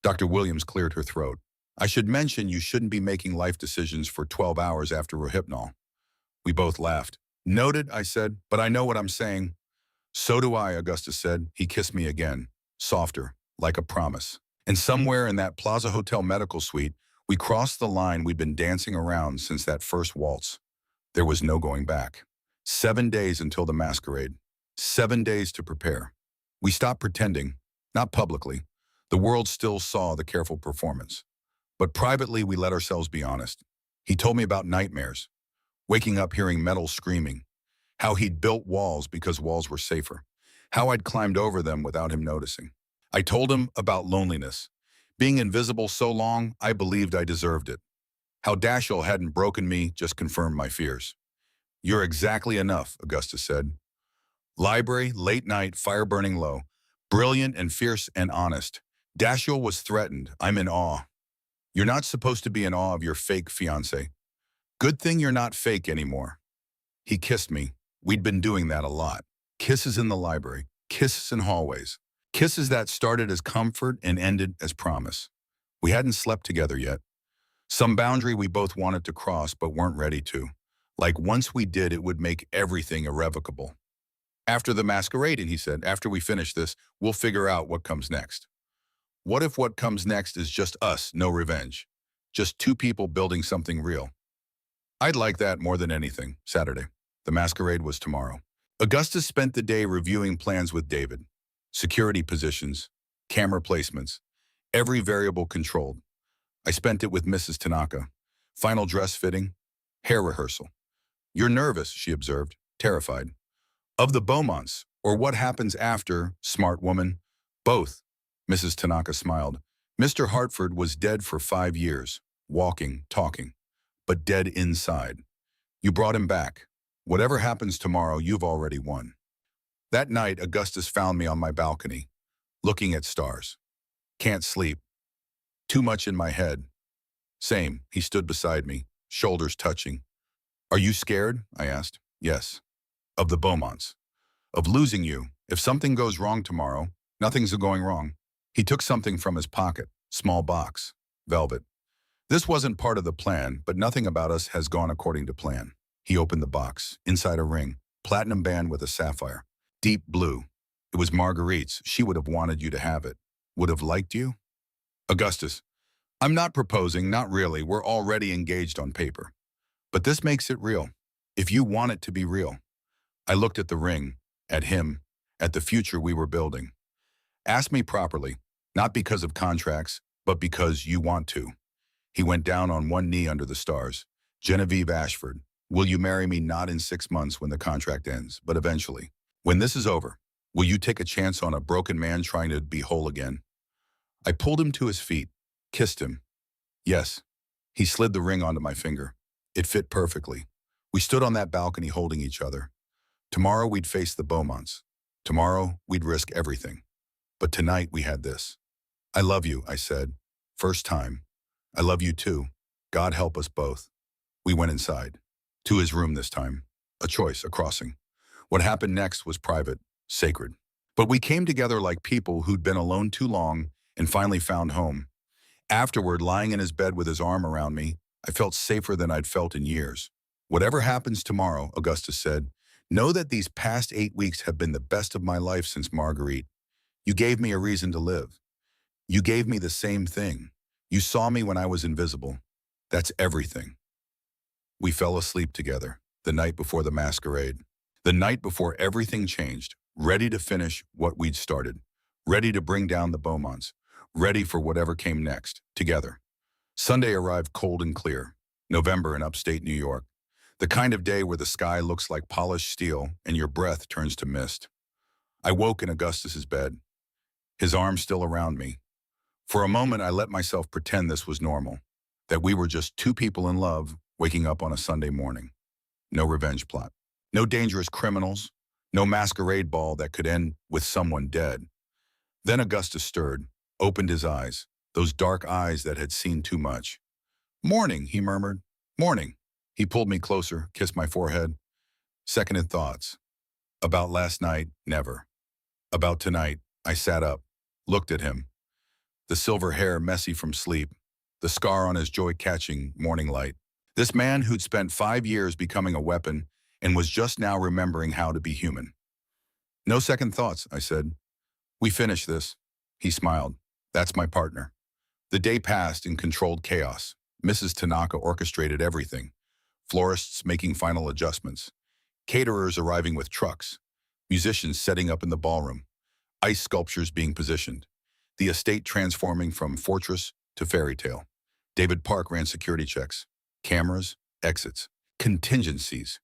Dr. Williams cleared her throat. I should mention you shouldn't be making life decisions for 12 hours after Rohypnol. We both laughed. Noted, I said, but I know what I'm saying. So do I, Augustus said. He kissed me again, softer, like a promise. And somewhere in that Plaza Hotel medical suite, we crossed the line we'd been dancing around since that first waltz. There was no going back. 7 days until the masquerade. 7 days to prepare. We stopped pretending, not publicly. The world still saw the careful performance. But privately, we let ourselves be honest. He told me about nightmares, waking up hearing metal screaming, how he'd built walls because walls were safer, how I'd climbed over them without him noticing. I told him about loneliness, being invisible so long I believed I deserved it, how Dashiell hadn't broken me, just confirmed my fears. You're exactly enough, Augustus said. Library, late night, fire burning low, brilliant and fierce and honest. Dashiell was threatened. I'm in awe. You're not supposed to be in awe of your fake fiancé. Good thing you're not fake anymore. He kissed me. We'd been doing that a lot. Kisses in the library, kisses in hallways, kisses that started as comfort and ended as promise. We hadn't slept together yet. Some boundary we both wanted to cross but weren't ready to. Like once we did, it would make everything irrevocable. After the masquerade, he said, after we finish this, we'll figure out what comes next. What if what comes next is just us, no revenge? Just two people building something real. I'd like that more than anything. Saturday. The masquerade was tomorrow. Augustus spent the day reviewing plans with David. Security positions, camera placements, every variable controlled. I spent it with Mrs. Tanaka. Final dress fitting, hair rehearsal. You're nervous, she observed, terrified. Of the Beaumonts, or what happens after, smart woman? Both, Mrs. Tanaka smiled. Mr. Hartford was dead for 5 years, walking, talking, but dead inside. You brought him back. Whatever happens tomorrow, you've already won. That night, Augustus found me on my balcony, looking at stars. Can't sleep. Too much in my head. Same, he stood beside me, shoulders touching. Are you scared? I asked. Yes. Of the Beaumonts. Of losing you. If something goes wrong tomorrow, nothing's going wrong. He took something from his pocket, small box, velvet. This wasn't part of the plan, but nothing about us has gone according to plan. He opened the box, inside a ring, platinum band with a sapphire, deep blue. It was Marguerite's. She would have wanted you to have it. Would have liked you? Augustus, I'm not proposing, not really. We're already engaged on paper. But this makes it real. If you want it to be real. I looked at the ring, at him, at the future we were building. Ask me properly, not because of contracts, but because you want to. He went down on one knee under the stars. Genevieve Ashford, will you marry me not in 6 months when the contract ends, but eventually? When this is over, will you take a chance on a broken man trying to be whole again? I pulled him to his feet, kissed him. Yes. He slid the ring onto my finger. It fit perfectly. We stood on that balcony holding each other. Tomorrow we'd face the Beaumonts. Tomorrow we'd risk everything. But tonight we had this. I love you, I said. First time. I love you too. God help us both. We went inside. To his room this time. A choice, a crossing. What happened next was private, sacred. But we came together like people who'd been alone too long and finally found home. Afterward, lying in his bed with his arm around me, I felt safer than I'd felt in years. Whatever happens tomorrow, Augustus said, know that these past 8 weeks have been the best of my life since Marguerite. You gave me a reason to live. You gave me the same thing. You saw me when I was invisible. That's everything. We fell asleep together, the night before the masquerade. The night before everything changed, ready to finish what we'd started, ready to bring down the Beaumonts, ready for whatever came next, together. Sunday arrived cold and clear, November in upstate New York. The kind of day where the sky looks like polished steel and your breath turns to mist. I woke in Augustus's bed, his arm still around me. For a moment, I let myself pretend this was normal, that we were just two people in love waking up on a Sunday morning. No revenge plot, no dangerous criminals, no masquerade ball that could end with someone dead. Then Augustus stirred, opened his eyes, those dark eyes that had seen too much. Morning, he murmured. Morning. He pulled me closer, kissed my forehead. Seconded thoughts. About last night, never. About tonight, I sat up, looked at him. The silver hair messy from sleep, the scar on his joy-catching morning light. This man who'd spent 5 years becoming a weapon and was just now remembering how to be human. No second thoughts, I said. We finish this. He smiled. That's my partner. The day passed in controlled chaos. Mrs. Tanaka orchestrated everything. Florists making final adjustments. Caterers arriving with trucks. Musicians setting up in the ballroom. Ice sculptures being positioned. The estate transforming from fortress to fairy tale. David Park ran security checks. Cameras, exits, contingencies.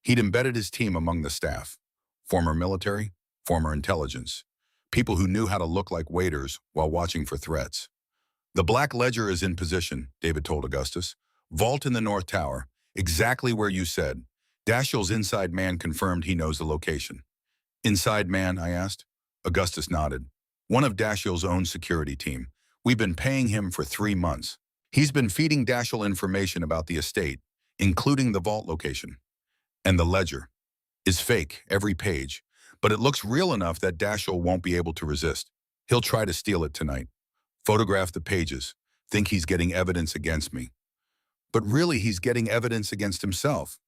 He'd embedded his team among the staff. Former military, former intelligence. People who knew how to look like waiters while watching for threats. The Black Ledger is in position, David told Augustus. Vault in the North Tower, exactly where you said. Dashiell's inside man confirmed he knows the location. Inside man, I asked. Augustus nodded. One of Dashiell's own security team. We've been paying him for 3 months. He's been feeding Dashiell information about the estate, including the vault location. And the ledger is fake, every page, but it looks real enough that Dashiell won't be able to resist. He'll try to steal it tonight. Photograph the pages, think he's getting evidence against me. But really, he's getting evidence against himself.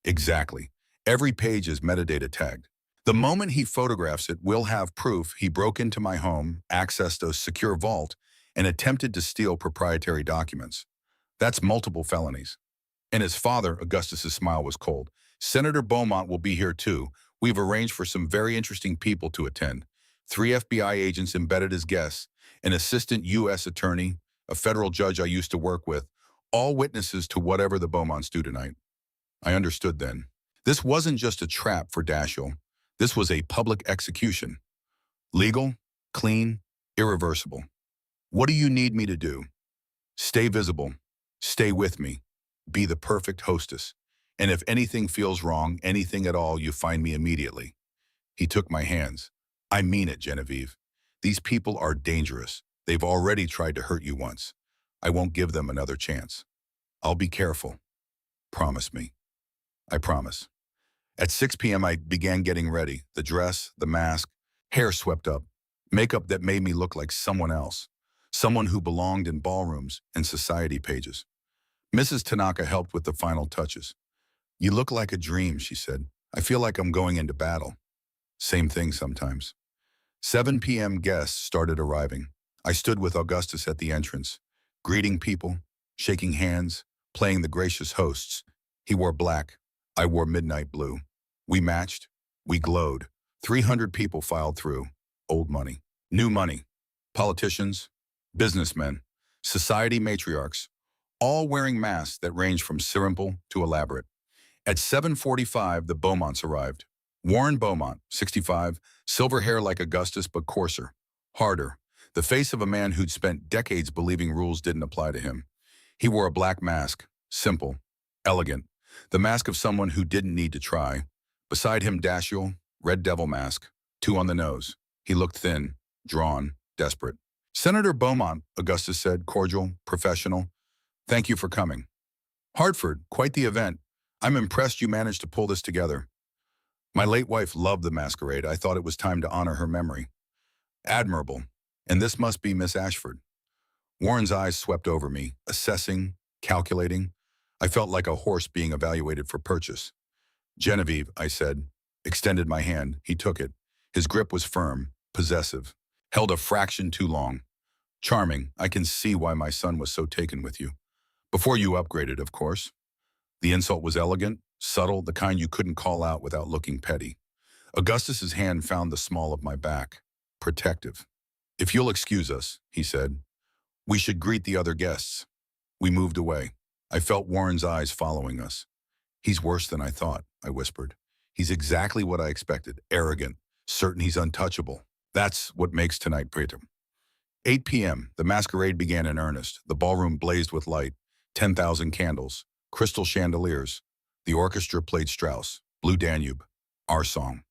Exactly. Every page is metadata tagged. The moment he photographs it, we'll have proof he broke into my home, accessed a secure vault, and attempted to steal proprietary documents. That's multiple felonies. And his father, Augustus's smile was cold. Senator Beaumont will be here too. We've arranged for some very interesting people to attend. 3 FBI agents embedded as guests, an assistant U.S. attorney, a federal judge I used to work with, all witnesses to whatever the Beaumonts do tonight. I understood then. This wasn't just a trap for Dashiell. This was a public execution. Legal, clean, irreversible. What do you need me to do? Stay visible. Stay with me. Be the perfect hostess. And if anything feels wrong, anything at all, you find me immediately. He took my hands. I mean it, Genevieve. These people are dangerous. They've already tried to hurt you once. I won't give them another chance. I'll be careful. Promise me. I promise. At 6 p.m., I began getting ready. The dress, the mask, hair swept up, makeup that made me look like someone else, someone who belonged in ballrooms and society pages. Mrs. Tanaka helped with the final touches. You look like a dream, she said. I feel like I'm going into battle. Same thing sometimes. 7 p.m. guests started arriving. I stood with Augustus at the entrance, greeting people, shaking hands, playing the gracious hosts. He wore black. I wore midnight blue. We matched. We glowed. 300 people filed through. Old money. New money. Politicians. Businessmen. Society matriarchs. All wearing masks that ranged from simple to elaborate. At 7:45, the Beaumonts arrived. Warren Beaumont, 65, silver hair like Augustus but coarser, harder, the face of a man who'd spent decades believing rules didn't apply to him. He wore a black mask, simple, elegant, the mask of someone who didn't need to try. Beside him, Dashiell, red devil mask, 2 on the nose. He looked thin, drawn, desperate. Senator Beaumont, Augustus said, cordial, professional. Thank you for coming. Hartford, quite the event. I'm impressed you managed to pull this together. My late wife loved the masquerade. I thought it was time to honor her memory. Admirable. And this must be Miss Ashford. Warren's eyes swept over me, assessing, calculating. I felt like a horse being evaluated for purchase. Genevieve, I said, extended my hand. He took it. His grip was firm, possessive, held a fraction too long. Charming, I can see why my son was so taken with you. Before you upgraded, of course. The insult was elegant, subtle, the kind you couldn't call out without looking petty. Augustus's hand found the small of my back, protective. If you'll excuse us, he said, we should greet the other guests. We moved away. I felt Warren's eyes following us. He's worse than I thought, I whispered. He's exactly what I expected, arrogant, certain he's untouchable. That's what makes tonight pretty. 8 p.m., the masquerade began in earnest. The ballroom blazed with light, 10,000 candles, crystal chandeliers. The orchestra played Strauss, Blue Danube, our song.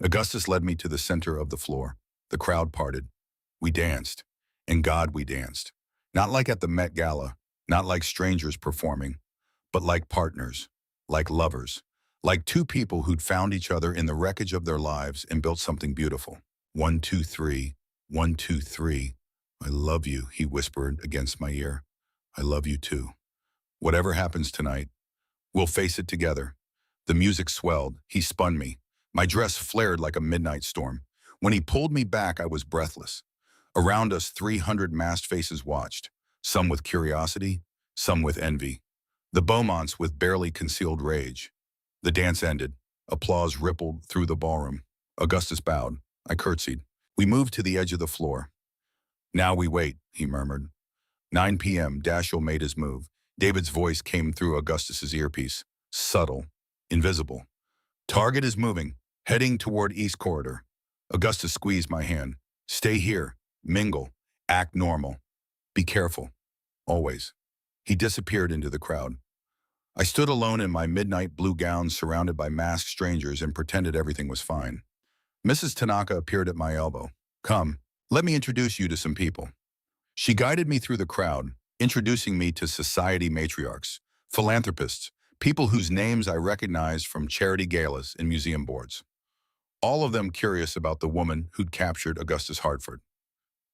Augustus led me to the center of the floor. The crowd parted. We danced. And God, we danced. Not like at the Met Gala, not like strangers performing, but like partners, like lovers, like two people who'd found each other in the wreckage of their lives and built something beautiful. 1, 2, 3, 1, 2, 3. I love you, he whispered against my ear. I love you too. Whatever happens tonight, we'll face it together. The music swelled. He spun me. My dress flared like a midnight storm. When he pulled me back, I was breathless. Around us, 300 masked faces watched, some with curiosity, some with envy. The Beaumonts with barely concealed rage. The dance ended. Applause rippled through the ballroom. Augustus bowed. I curtsied. We moved to the edge of the floor. Now we wait, he murmured. 9 p.m., Dashiell made his move. David's voice came through Augustus's earpiece. Subtle, invisible. Target is moving, heading toward East Corridor. Augustus squeezed my hand. Stay here, mingle, act normal. Be careful, always. He disappeared into the crowd. I stood alone in my midnight blue gown surrounded by masked strangers and pretended everything was fine. Mrs. Tanaka appeared at my elbow. Come, let me introduce you to some people. She guided me through the crowd, introducing me to society matriarchs, philanthropists, people whose names I recognized from charity galas and museum boards. All of them curious about the woman who'd captured Augustus Hartford.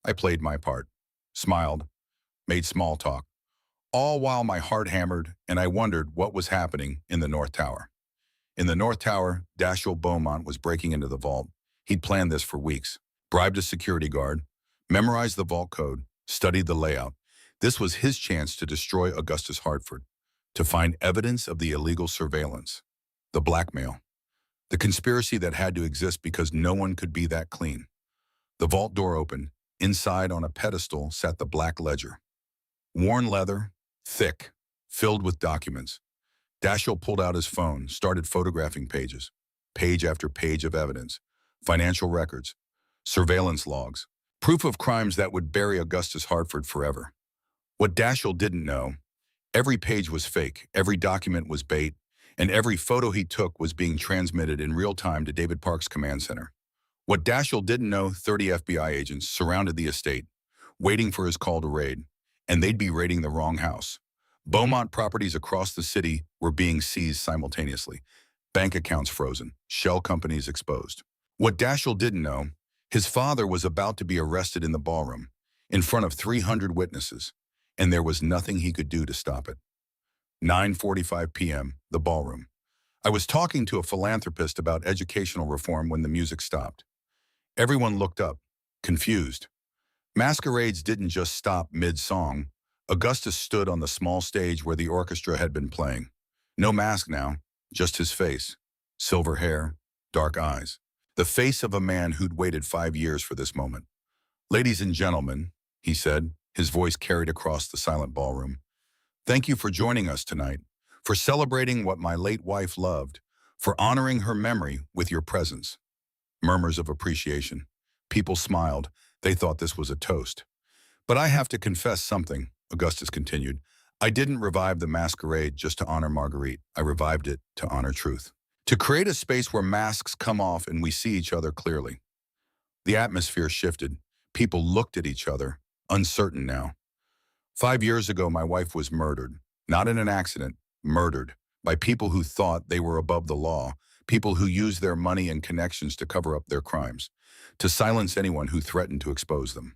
I played my part, smiled, made small talk, all while my heart hammered and I wondered what was happening in the North Tower. In the North Tower, Dashiell Beaumont was breaking into the vault. He'd planned this for weeks, bribed a security guard, memorized the vault code, studied the layout. This was his chance to destroy Augustus Hartford, to find evidence of the illegal surveillance, the blackmail, the conspiracy that had to exist because no one could be that clean. The vault door opened. Inside on a pedestal sat the black ledger. Worn leather, thick, filled with documents. Dashiell pulled out his phone, started photographing pages, page after page of evidence, financial records, surveillance logs, proof of crimes that would bury Augustus Hartford forever. What Dashiell didn't know, every page was fake, every document was bait, and every photo he took was being transmitted in real time to David Park's command center. What Dashiell didn't know, 30 FBI agents surrounded the estate, waiting for his call to raid, and they'd be raiding the wrong house. Beaumont properties across the city were being seized simultaneously, bank accounts frozen, shell companies exposed. What Dashiell didn't know, his father was about to be arrested in the ballroom, in front of 300 witnesses, and there was nothing he could do to stop it. 9:45 p.m., the ballroom. I was talking to a philanthropist about educational reform when the music stopped. Everyone looked up, confused. Masquerades didn't just stop mid-song. Augustus stood on the small stage where the orchestra had been playing. No mask now, just his face. Silver hair, dark eyes. The face of a man who'd waited 5 years for this moment. Ladies and gentlemen, he said, his voice carried across the silent ballroom. Thank you for joining us tonight, for celebrating what my late wife loved, for honoring her memory with your presence. Murmurs of appreciation. People smiled. They thought this was a toast. But I have to confess something, Augustus continued. I didn't revive the masquerade just to honor Marguerite. I revived it to honor truth. To create a space where masks come off and we see each other clearly. The atmosphere shifted. People looked at each other, uncertain now. 5 years ago, my wife was murdered, not in an accident, murdered by people who thought they were above the law, people who used their money and connections to cover up their crimes, to silence anyone who threatened to expose them.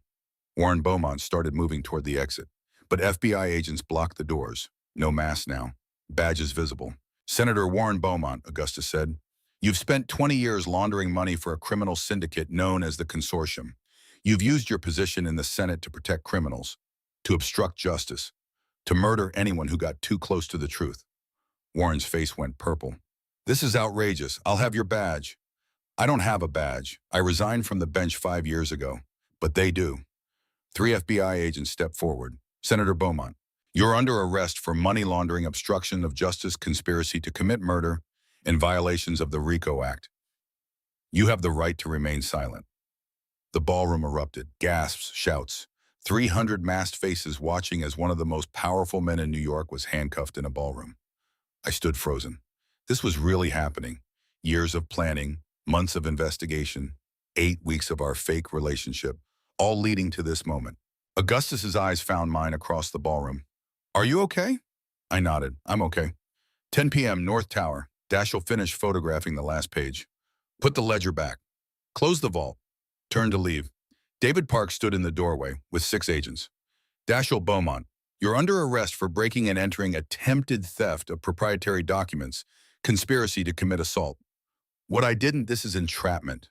Warren Beaumont started moving toward the exit, but FBI agents blocked the doors. No mask now. Badges visible. Senator Warren Beaumont, Augustus said, you've spent 20 years laundering money for a criminal syndicate known as the Consortium. You've used your position in the Senate to protect criminals, to obstruct justice, to murder anyone who got too close to the truth. Warren's face went purple. This is outrageous. I'll have your badge. I don't have a badge. I resigned from the bench 5 years ago, but they do. 3 FBI agents stepped forward. Senator Beaumont, you're under arrest for money laundering, obstruction of justice, conspiracy to commit murder, and violations of the RICO Act. You have the right to remain silent. The ballroom erupted. Gasps, shouts. 300 masked faces watching as one of the most powerful men in New York was handcuffed in a ballroom. I stood frozen. This was really happening. Years of planning, months of investigation, 8 weeks of our fake relationship, all leading to this moment. Augustus's eyes found mine across the ballroom. Are you okay? I nodded. I'm okay. 10 p.m. North Tower. Dashiell finished photographing the last page. Put the ledger back. Close the vault. Turned to leave. David Park stood in the doorway with 6 agents. Dashiell Beaumont, you're under arrest for breaking and entering attempted theft of proprietary documents, conspiracy to commit assault. What I didn't, this is entrapment.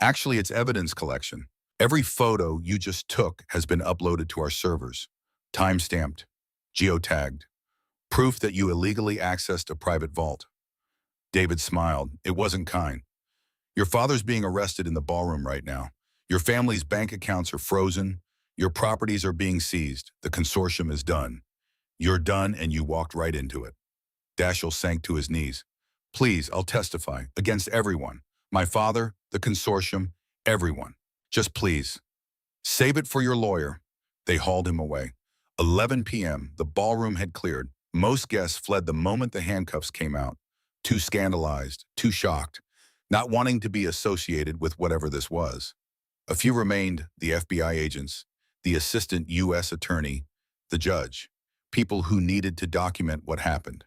Actually, it's evidence collection. Every photo you just took has been uploaded to our servers, time-stamped, geotagged, proof that you illegally accessed a private vault. David smiled. It wasn't kind. Your father's being arrested in the ballroom right now. Your family's bank accounts are frozen. Your properties are being seized. The consortium is done. You're done, and you walked right into it. Dashiell sank to his knees. Please, I'll testify against everyone. My father, the consortium, everyone. Just please. Save it for your lawyer. They hauled him away. 11 p.m., the ballroom had cleared. Most guests fled the moment the handcuffs came out. Too scandalized, too shocked, not wanting to be associated with whatever this was. A few remained, the FBI agents, the assistant U.S. attorney, the judge, people who needed to document what happened.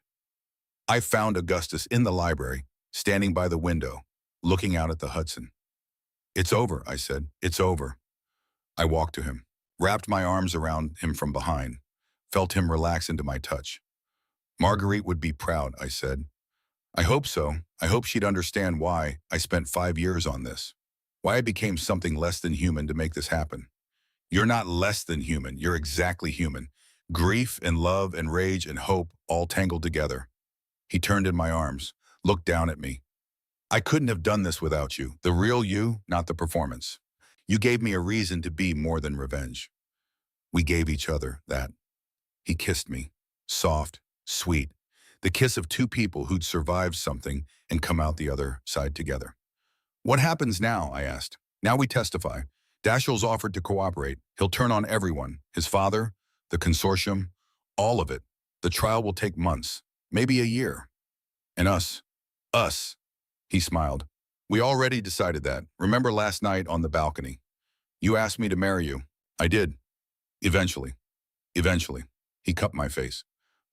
I found Augustus in the library, standing by the window, looking out at the Hudson. It's over, I said. It's over. I walked to him, wrapped my arms around him from behind, felt him relax into my touch. Marguerite would be proud, I said. I hope so. I hope she'd understand why I spent 5 years on this. Why I became something less than human to make this happen. You're not less than human. You're exactly human. Grief and love and rage and hope all tangled together. He turned in my arms, looked down at me. I couldn't have done this without you. The real you, not the performance. You gave me a reason to be more than revenge. We gave each other that. He kissed me, soft, sweet, the kiss of 2 people who'd survived something and come out the other side together. What happens now? I asked. Now we testify. Dashiell's offered to cooperate. He'll turn on everyone. His father, the consortium, all of it. The trial will take months, maybe a year. And us. He smiled. We already decided that. Remember last night on the balcony? You asked me to marry you. I did. Eventually. He cupped my face.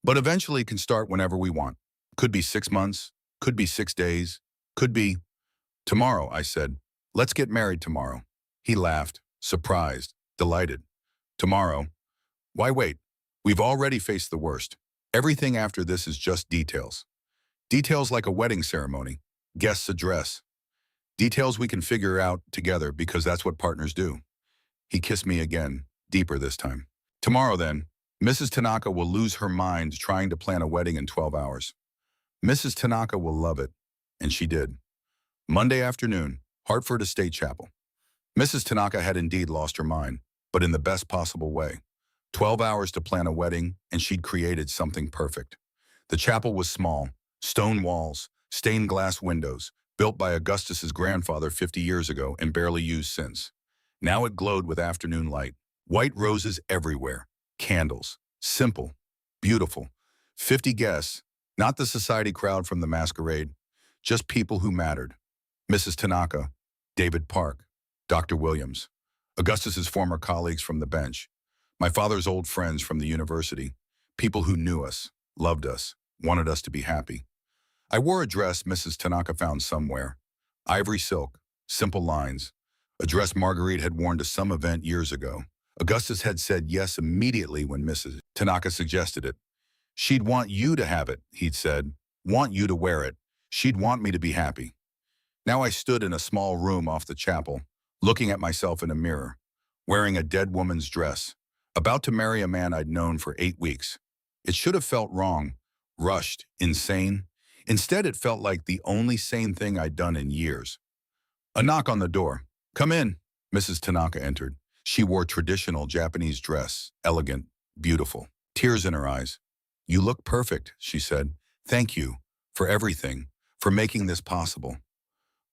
But eventually can start whenever we want. Could be 6 months, could be 6 days, could be tomorrow, I said. Let's get married tomorrow. He laughed, surprised, delighted. Tomorrow? Why wait? We've already faced the worst. Everything after this is just details. Details like a wedding ceremony, guest's address. Details we can figure out together because that's what partners do. He kissed me again, deeper this time. Tomorrow then, Mrs. Tanaka will lose her mind trying to plan a wedding in 12 hours. Mrs. Tanaka will love it, and she did. Monday afternoon, Hartford Estate Chapel. Mrs. Tanaka had indeed lost her mind, but in the best possible way. 12 hours to plan a wedding, and she'd created something perfect. The chapel was small, stone walls, stained glass windows, built by Augustus's grandfather 50 years ago and barely used since. Now it glowed with afternoon light. White roses everywhere. Candles. Simple. Beautiful. 50 guests, not the society crowd from the masquerade, just people who mattered. Mrs. Tanaka, David Park, Dr. Williams, Augustus's former colleagues from the bench, My father's old friends from the university, people who knew us, loved us, wanted us to be happy. I wore a dress Mrs. Tanaka found somewhere. Ivory silk, simple lines. A dress Marguerite had worn to some event years ago. Augustus had said yes immediately when Mrs. Tanaka suggested it. She'd want you to have it, he'd said. Want you to wear it. She'd want me to be happy. Now I stood in a small room off the chapel, looking at myself in a mirror, wearing a dead woman's dress, about to marry a man I'd known for 8 weeks. It should have felt wrong, rushed, insane. Instead, it felt like the only sane thing I'd done in years. A knock on the door. Come in. Mrs. Tanaka entered. She wore traditional Japanese dress, elegant, beautiful, tears in her eyes. You look perfect, she said. Thank you for everything, for making this possible.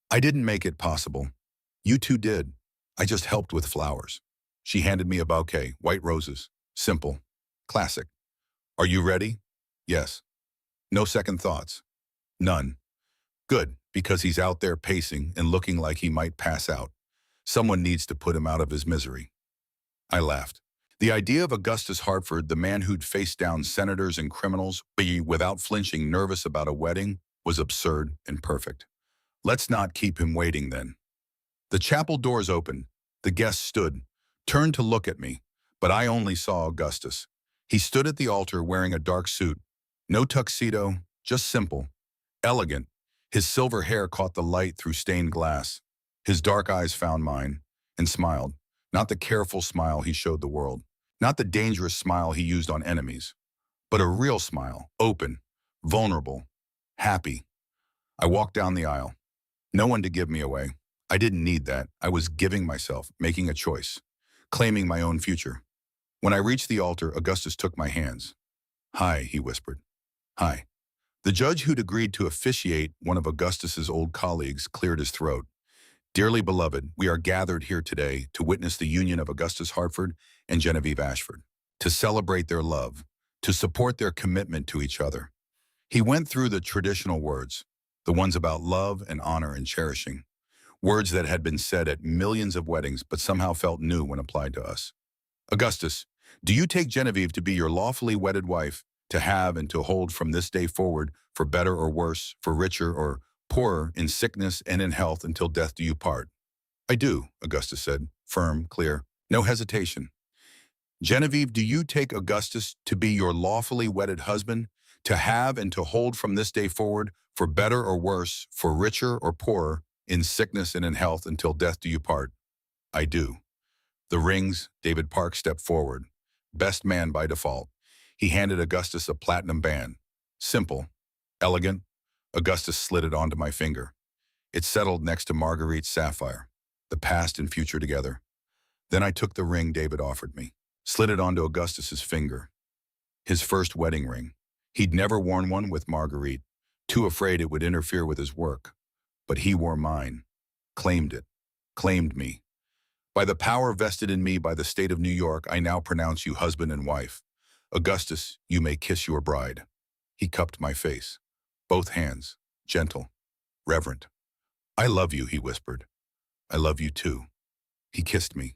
I didn't make it possible. You two did. I just helped with flowers. She handed me a bouquet, white roses. Simple. Classic. Are you ready? Yes. No second thoughts. None. Good, because he's out there pacing and looking like he might pass out. Someone needs to put him out of his misery. I laughed. The idea of Augustus Hartford, the man who'd faced down senators and criminals, be without flinching nervous about a wedding, was absurd and perfect. Let's not keep him waiting then. The chapel doors opened. The guests stood, turned to look at me, but I only saw Augustus. He stood at the altar wearing a dark suit. No tuxedo, just simple, elegant. His silver hair caught the light through stained glass. His dark eyes found mine and smiled, not the careful smile he showed the world, not the dangerous smile he used on enemies, but a real smile, open, vulnerable, happy. I walked down the aisle. No one to give me away. I didn't need that. I was giving myself, making a choice, claiming my own future. When I reached the altar, Augustus took my hands. Hi, he whispered. Hi. The judge who'd agreed to officiate, one of Augustus's old colleagues, cleared his throat. Dearly beloved, we are gathered here today to witness the union of Augustus Hartford and Genevieve Ashford, to celebrate their love, to support their commitment to each other. He went through the traditional words, the ones about love and honor and cherishing, words that had been said at millions of weddings but somehow felt new when applied to us. Augustus, do you take Genevieve to be your lawfully wedded wife, to have and to hold from this day forward, for better or worse, for richer or poorer, in sickness and in health, until death do you part? I do, Augustus said, firm, clear, no hesitation. Genevieve, do you take Augustus to be your lawfully wedded husband, to have and to hold from this day forward, for better or worse, for richer or poorer, in sickness and in health, until death do you part? I do. The rings. David Park stepped forward. Best man by default. He handed Augustus a platinum band. Simple, elegant. Augustus slid it onto my finger. It settled next to Marguerite's sapphire, the past and future together. Then I took the ring David offered me, slid it onto Augustus's finger. His first wedding ring. He'd never worn one with Marguerite, too afraid it would interfere with his work. But he wore mine, claimed it, claimed me. By the power vested in me by the state of New York, I now pronounce you husband and wife. Augustus, you may kiss your bride. He cupped my face, both hands, gentle, reverent. I love you, he whispered. I love you too. He kissed me.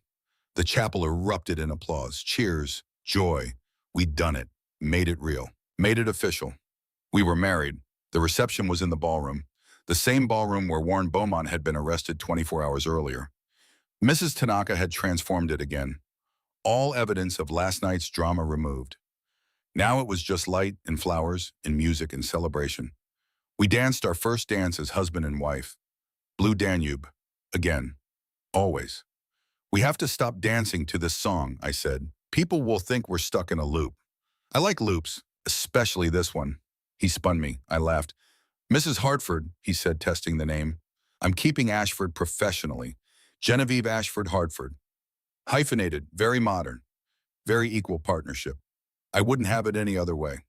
The chapel erupted in applause, cheers, joy. We'd done it, made it real, made it official. We were married. The reception was in the ballroom, the same ballroom where Warren Beaumont had been arrested 24 hours earlier. Mrs. Tanaka had transformed it again. All evidence of last night's drama removed. Now it was just light and flowers and music and celebration. We danced our first dance as husband and wife. Blue Danube. Again. Always. We have to stop dancing to this song, I said. People will think we're stuck in a loop. I like loops, especially this one. He spun me. I laughed. Mrs. Hartford, he said, testing the name. I'm keeping Ashford professionally. Genevieve Ashford Hartford. Hyphenated, very modern, very equal partnership. I wouldn't have it any other way.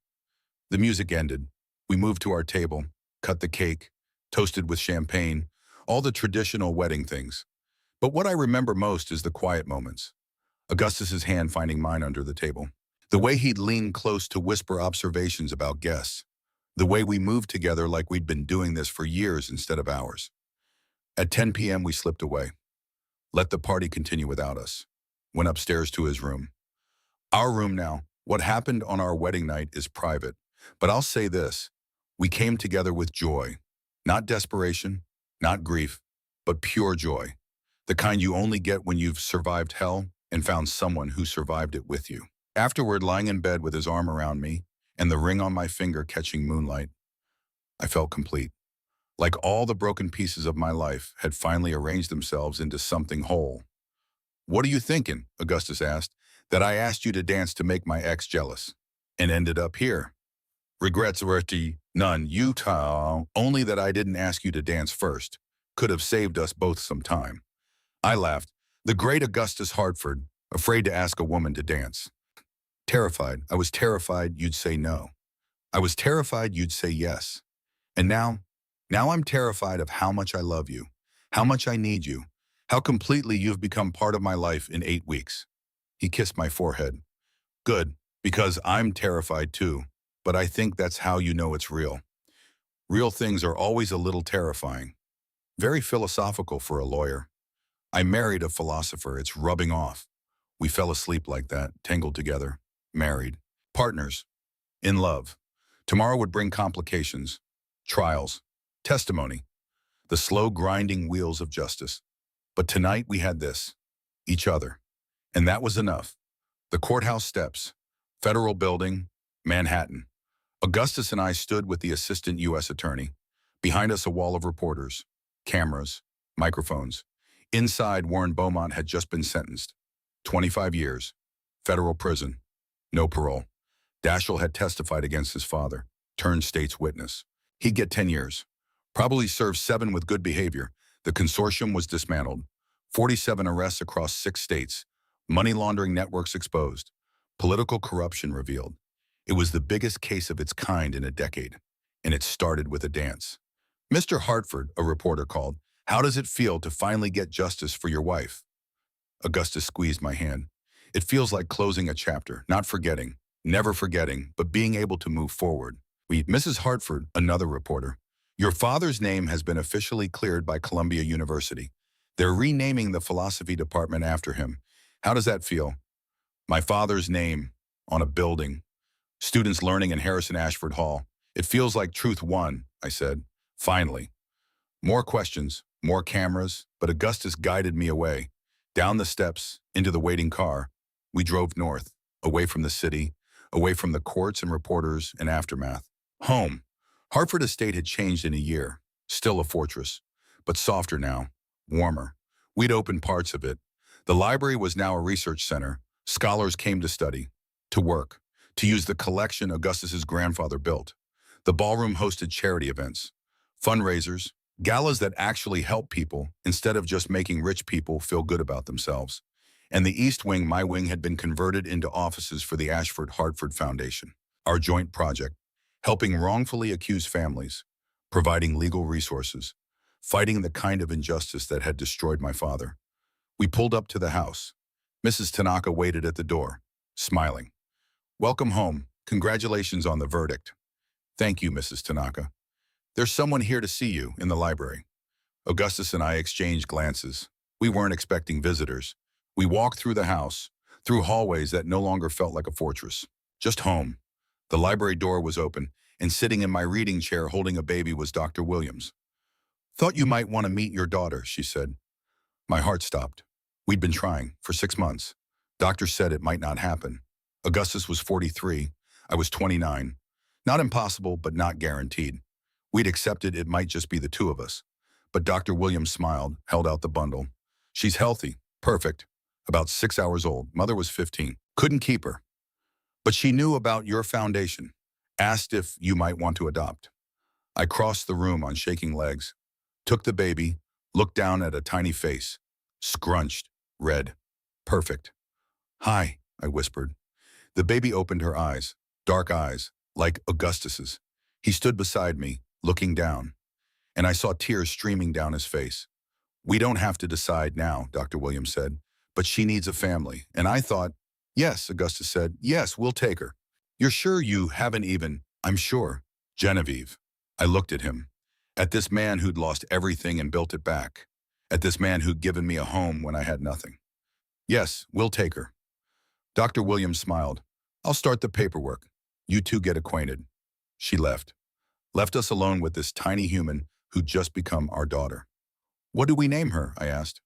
The music ended. We moved to our table, cut the cake, toasted with champagne, all the traditional wedding things. But what I remember most is the quiet moments. Augustus's hand finding mine under the table. The way he'd lean close to whisper observations about guests. The way we moved together like we'd been doing this for years instead of hours. At 10 p.m. we slipped away. Let the party continue without us. Went upstairs to his room. Our room now. What happened on our wedding night is private. But I'll say this. We came together with joy. Not desperation, not grief, but pure joy. The kind you only get when you've survived hell and found someone who survived it with you. Afterward, lying in bed with his arm around me and the ring on my finger catching moonlight, I felt complete. Like all the broken pieces of my life had finally arranged themselves into something whole. "What are you thinking?" Augustus asked. "That I asked you to dance to make my ex jealous and ended up here." "Regrets, Bertie? None. Utah. Only that I didn't ask you to dance first. Could have saved us both some time." I laughed. The great Augustus Hartford, afraid to ask a woman to dance. Terrified. I was terrified you'd say no. I was terrified you'd say yes. And now I'm terrified of how much I love you, how much I need you, how completely you've become part of my life in 8 weeks. He kissed my forehead. Good, because I'm terrified too, but I think that's how you know it's real. Real things are always a little terrifying. Very philosophical for a lawyer. I married a philosopher. It's rubbing off. We fell asleep like that, tangled together, married, partners, in love. Tomorrow would bring complications, trials, testimony, the slow grinding wheels of justice. But tonight we had this, each other. And that was enough. The courthouse steps, federal building, Manhattan. Augustus and I stood with the assistant U.S. attorney. Behind us a wall of reporters, cameras, microphones. Inside, Warren Beaumont had just been sentenced. 25 years, federal prison, no parole. Daschle had testified against his father, turned state's witness. He'd get 10 years. Probably serve 7 with good behavior. The consortium was dismantled. 47 arrests across 6 states. Money laundering networks exposed. Political corruption revealed. It was the biggest case of its kind in a decade. And it started with a dance. "Mr. Hartford," a reporter called, "how does it feel to finally get justice for your wife?" Augustus squeezed my hand. "It feels like closing a chapter, not forgetting, never forgetting, but being able to move forward." "Mrs. Hartford," another reporter, "your father's name has been officially cleared by Columbia University. They're renaming the philosophy department after him. How does that feel?" My father's name on a building. Students learning in Harrison Ashford Hall. "It feels like truth won," I said. Finally. More questions, more cameras, but Augustus guided me away. Down the steps, into the waiting car. We drove north, away from the city, away from the courts and reporters and aftermath. Home. Hartford Estate had changed in a year. Still a fortress, but softer now, warmer. We'd opened parts of it. The library was now a research center. Scholars came to study, to work, to use the collection Augustus's grandfather built. The ballroom hosted charity events, fundraisers, galas that actually help people instead of just making rich people feel good about themselves. And the East Wing, my wing, had been converted into offices for the Ashford Hartford Foundation, our joint project, helping wrongfully accused families, providing legal resources, fighting the kind of injustice that had destroyed my father. We pulled up to the house. Mrs. Tanaka waited at the door, smiling. "Welcome home. Congratulations on the verdict." "Thank you, Mrs. Tanaka. There's someone here to see you in the library." Augustus and I exchanged glances. We weren't expecting visitors. We walked through the house, through hallways that no longer felt like a fortress. Just home. The library door was open, and sitting in my reading chair holding a baby was Dr. Williams. "Thought you might want to meet your daughter," she said. My heart stopped. We'd been trying for 6 months. Doctors said it might not happen. Augustus was 43. I was 29. Not impossible, but not guaranteed. We'd accepted it might just be the two of us. But Dr. Williams smiled, held out the bundle. "She's healthy, perfect, about 6 hours old. Mother was 15. Couldn't keep her. But she knew about your foundation. Asked if you might want to adopt." I crossed the room on shaking legs, took the baby, looked down at a tiny face, scrunched, red, perfect. "Hi," I whispered. The baby opened her eyes, dark eyes, like Augustus's. He stood beside me, looking down, and I saw tears streaming down his face. "We don't have to decide now," Dr. Williams said, "but she needs a family." And I thought, "Yes," Augustus said, "yes, we'll take her." "You're sure you haven't even—" "I'm sure." Genevieve. I looked at him, at this man who'd lost everything and built it back, at this man who'd given me a home when I had nothing. "Yes, we'll take her." Dr. Williams smiled. I'll start the paperwork. You two get acquainted. She left us alone with this tiny human who'd just become our daughter. What do we name her? I asked.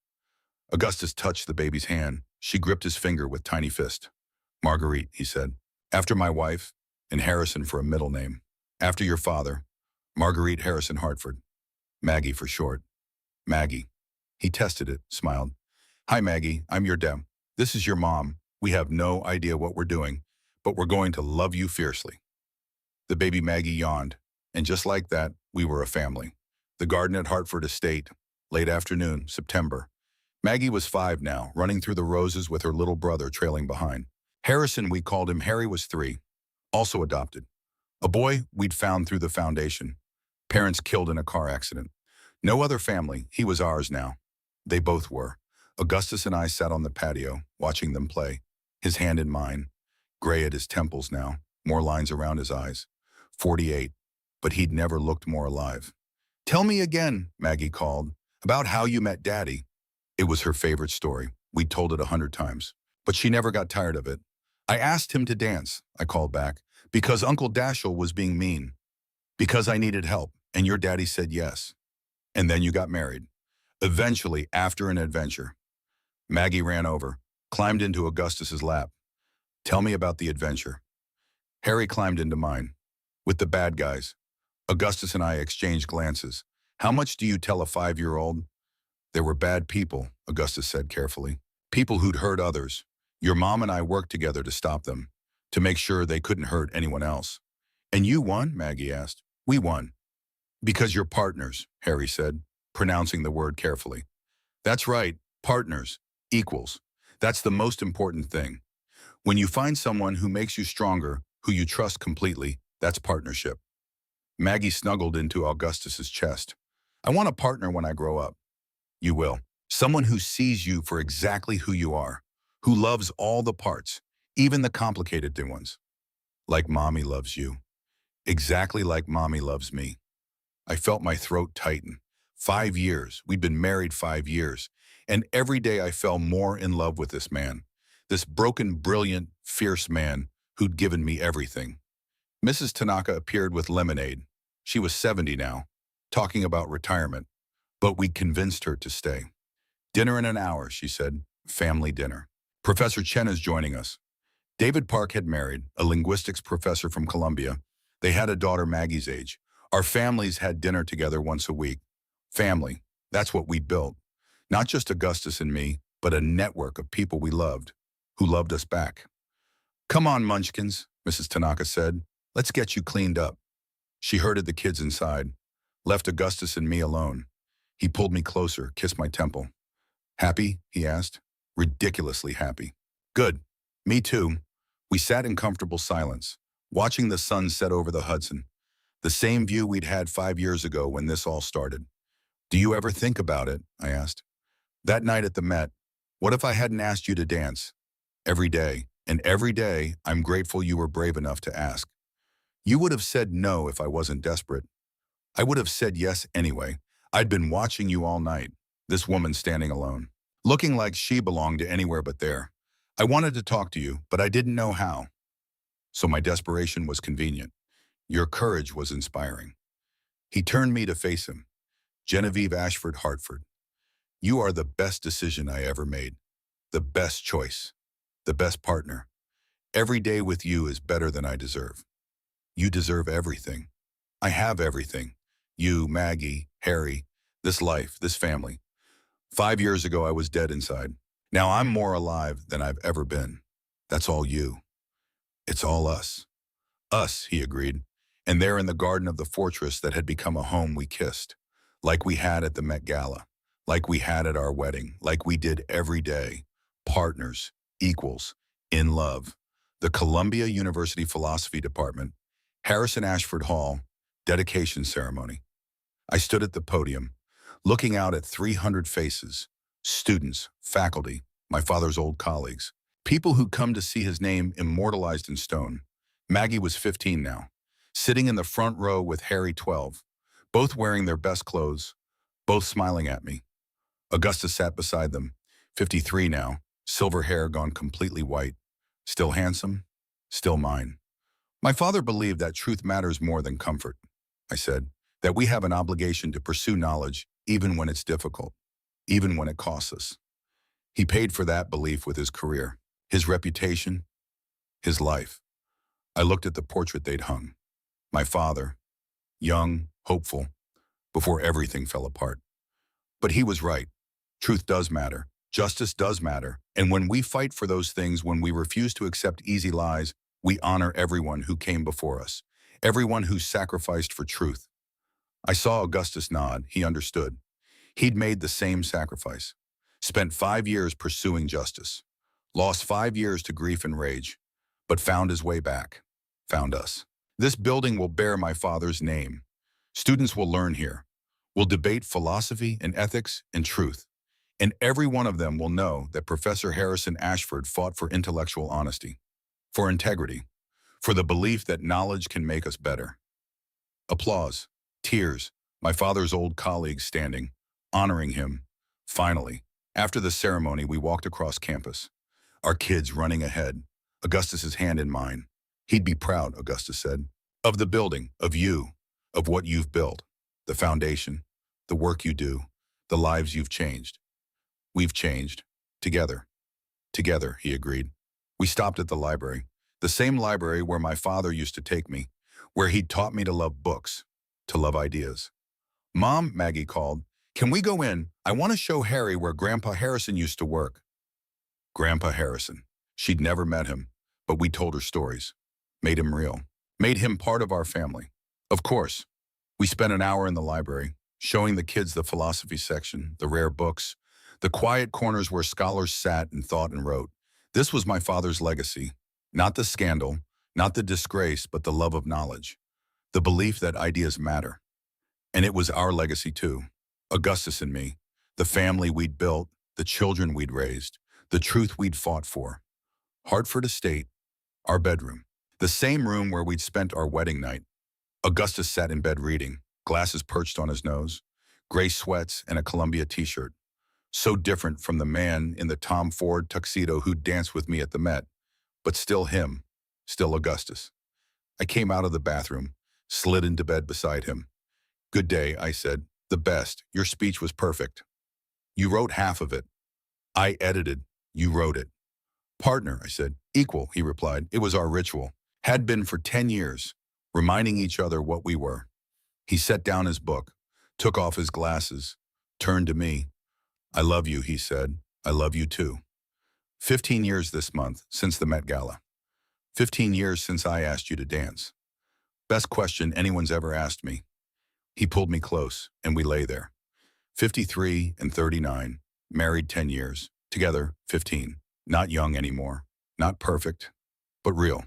Augustus touched the baby's hand. She gripped his finger with tiny fist. Marguerite, he said. After my wife, and Harrison for a middle name. After your father, Marguerite Harrison Hartford. Maggie for short. Maggie. He tested it, smiled. Hi, Maggie. I'm your Dem. This is your mom. We have no idea what we're doing, but we're going to love you fiercely. The baby Maggie yawned, and just like that, we were a family. The garden at Hartford Estate, late afternoon, September. Maggie was 5 now, running through the roses with her little brother trailing behind. Harrison, we called him. Harry was 3, also adopted. A boy we'd found through the foundation. Parents killed in a car accident. No other family. He was ours now. They both were. Augustus and I sat on the patio, watching them play. His hand in mine. Gray at his temples now, more lines around his eyes. 48, but he'd never looked more alive. Tell me again, Maggie called, about how you met Daddy. It was her favorite story. We'd told it 100 times, but she never got tired of it. I asked him to dance, I called back, because Uncle Dashiell was being mean. Because I needed help, and your daddy said yes. And then you got married. Eventually, after an adventure. Maggie ran over, climbed into Augustus's lap. Tell me about the adventure. Harry climbed into mine. With the bad guys. Augustus and I exchanged glances. How much do you tell a 5-year-old? There were bad people, Augustus said carefully. People who'd hurt others. Your mom and I worked together to stop them, to make sure they couldn't hurt anyone else. And you won? Maggie asked. We won. Because you're partners, Harry said, pronouncing the word carefully. That's right, partners, equals. That's the most important thing. When you find someone who makes you stronger, who you trust completely, that's partnership. Maggie snuggled into Augustus's chest. I want a partner when I grow up. You will. Someone who sees you for exactly who you are, who loves all the parts, even the complicated ones. Like Mommy loves you. Exactly like Mommy loves me. I felt my throat tighten. 5 years. We'd been married 5 years. And every day I fell more in love with this man. This broken, brilliant, fierce man who'd given me everything. Mrs. Tanaka appeared with lemonade. She was 70 now, talking about retirement. But we'd convinced her to stay. Dinner in an hour, she said. Family dinner. Professor Chen is joining us. David Park had married, a linguistics professor from Columbia. They had a daughter Maggie's age. Our families had dinner together once a week. Family, that's what we built. Not just Augustus and me, but a network of people we loved, who loved us back. Come on, munchkins, Mrs. Tanaka said. Let's get you cleaned up. She herded the kids inside, left Augustus and me alone. He pulled me closer, kissed my temple. Happy? He asked. Ridiculously happy. Good. Me too. We sat in comfortable silence, watching the sun set over the Hudson. The same view we'd had 5 years ago when this all started. Do you ever think about it? I asked. That night at the Met, what if I hadn't asked you to dance? Every day, and every day, I'm grateful you were brave enough to ask. You would have said no if I wasn't desperate. I would have said yes anyway. I'd been watching you all night, this woman standing alone, looking like she belonged to anywhere but there. I wanted to talk to you, but I didn't know how. So my desperation was convenient. Your courage was inspiring. He turned me to face him. Genevieve Ashford Hartford. You are the best decision I ever made. The best choice. The best partner. Every day with you is better than I deserve. You deserve everything. I have everything. You, Maggie, Harry, this life, this family. 5 years ago, I was dead inside. Now I'm more alive than I've ever been. That's all you. It's all us. Us, he agreed. And there in the garden of the fortress that had become a home we kissed. Like we had at the Met Gala. Like we had at our wedding. Like we did every day. Partners. Equals. In love. The Columbia University Philosophy Department. Harrison Ashford Hall. Dedication ceremony. I stood at the podium, looking out at 300 faces. Students, faculty, my father's old colleagues. People who come to see his name immortalized in stone. Maggie was 15 now, sitting in the front row with Harry 12, both wearing their best clothes, both smiling at me. Augustus sat beside them, 53 now, silver hair gone completely white, Still handsome, still mine. My father believed that truth matters more than comfort. I said, that we have an obligation to pursue knowledge even when it's difficult, even when it costs us. He paid for that belief with his career, his reputation, his life. I looked at the portrait they'd hung. My father, young, hopeful, before everything fell apart. But he was right. Truth does matter. Justice does matter. And when we fight for those things, when we refuse to accept easy lies, we honor everyone who came before us, everyone who sacrificed for truth. I saw Augustus nod. He understood. He'd made the same sacrifice. Spent 5 years pursuing justice. Lost 5 years to grief and rage, but found his way back. Found us. This building will bear my father's name. Students will learn here. Will debate philosophy and ethics and truth. And every one of them will know that Professor Harrison Ashford fought for intellectual honesty, for integrity, for the belief that knowledge can make us better. Applause, tears, my father's old colleagues standing, honoring him. Finally, after the ceremony, we walked across campus, our kids running ahead, Augustus's hand in mine. He'd be proud, Augustus said, of the building, of you, of what you've built, the foundation, the work you do, the lives you've changed. We've changed. Together. Together, he agreed. We stopped at the library, the same library where my father used to take me, where he'd taught me to love books, to love ideas. Mom, Maggie called, can we go in? I want to show Harry where Grandpa Harrison used to work. Grandpa Harrison. She'd never met him, but we told her stories. Made him real. Made him part of our family. Of course. We spent an hour in the library, showing the kids the philosophy section, the rare books, the quiet corners where scholars sat and thought and wrote. This was my father's legacy. Not the scandal, not the disgrace, but the love of knowledge. The belief that ideas matter. And it was our legacy too. Augustus and me. The family we'd built, the children we'd raised, the truth we'd fought for. Hartford Estate, our bedroom. The same room where we'd spent our wedding night. Augustus sat in bed reading, glasses perched on his nose, gray sweats and a Columbia t-shirt. So different from the man in the Tom Ford tuxedo who'd danced with me at the Met, but still him, still Augustus. I came out of the bathroom, slid into bed beside him. Good day, I said. The best. Your speech was perfect. You wrote half of it. I edited. You wrote it. Partner, I said. Equal, he replied. It was our ritual. Had been for 10 years, reminding each other what we were. He set down his book, took off his glasses, turned to me. I love you, he said. I love you too. 15 years this month, since the Met Gala. 15 years since I asked you to dance. Best question anyone's ever asked me. He pulled me close, and we lay there. 53 and 39, married 10 years, together 15. Not young anymore, not perfect, but real.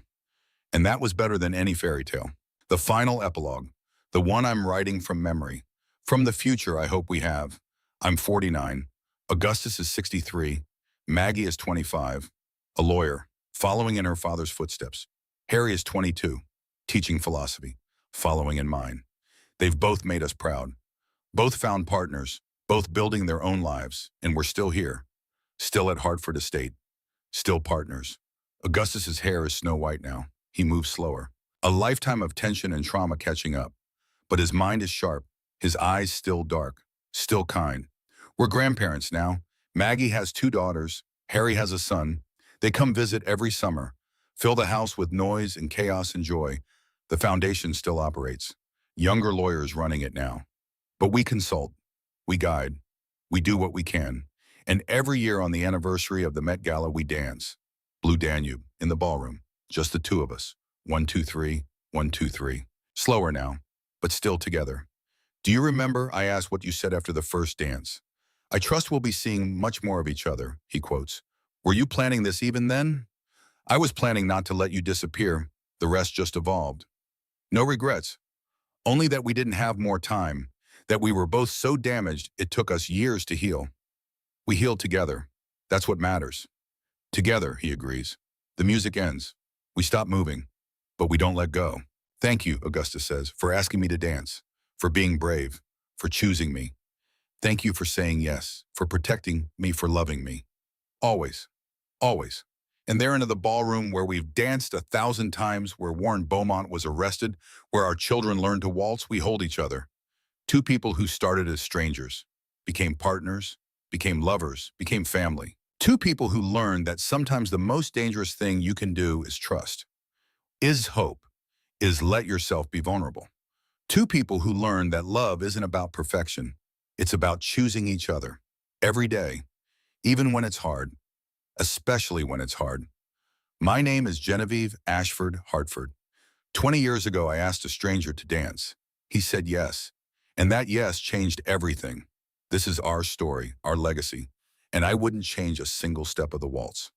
And that was better than any fairy tale. The final epilogue, the one I'm writing from memory, from the future I hope we have. I'm 49, Augustus is 63, Maggie is 25, a lawyer, following in her father's footsteps. Harry is 22, teaching philosophy, following in mine. They've both made us proud. Both found partners, both building their own lives, and we're still here. Still at Hartford Estate. Still partners. Augustus's hair is snow white now. He moves slower. A lifetime of tension and trauma catching up. But his mind is sharp, his eyes still dark, still kind. We're grandparents now. Maggie has 2 daughters. Harry has a son. They come visit every summer. Fill the house with noise and chaos and joy. The foundation still operates. Younger lawyers running it now. But we consult. We guide. We do what we can. And every year on the anniversary of the Met Gala, we dance. Blue Danube, in the ballroom. Just the 2 of us. 1, 2, 3, 1, 2, 3. Slower now, but still together. Do you remember I asked what you said after the first dance? I trust we'll be seeing much more of each other, he quotes. Were you planning this even then? I was planning not to let you disappear. The rest just evolved. No regrets. Only that we didn't have more time, that we were both so damaged it took us years to heal. We healed together. That's what matters. Together, he agrees. The music ends. We stop moving, but we don't let go. Thank you, Augustus says, for asking me to dance, for being brave, for choosing me. Thank you for saying yes, for protecting me, for loving me. Always, always. And they're into the ballroom where we've danced 1,000 times, where Warren Beaumont was arrested, where our children learned to waltz, we hold each other. Two people who started as strangers, became partners, became lovers, became family. Two people who learned that sometimes the most dangerous thing you can do is trust, is hope, is let yourself be vulnerable. Two people who learned that love isn't about perfection. It's about choosing each other every day, even when it's hard, especially when it's hard. My name is Genevieve Ashford Hartford. 20 years ago, I asked a stranger to dance. He said yes, and that yes changed everything. This is our story, our legacy, and I wouldn't change a single step of the waltz.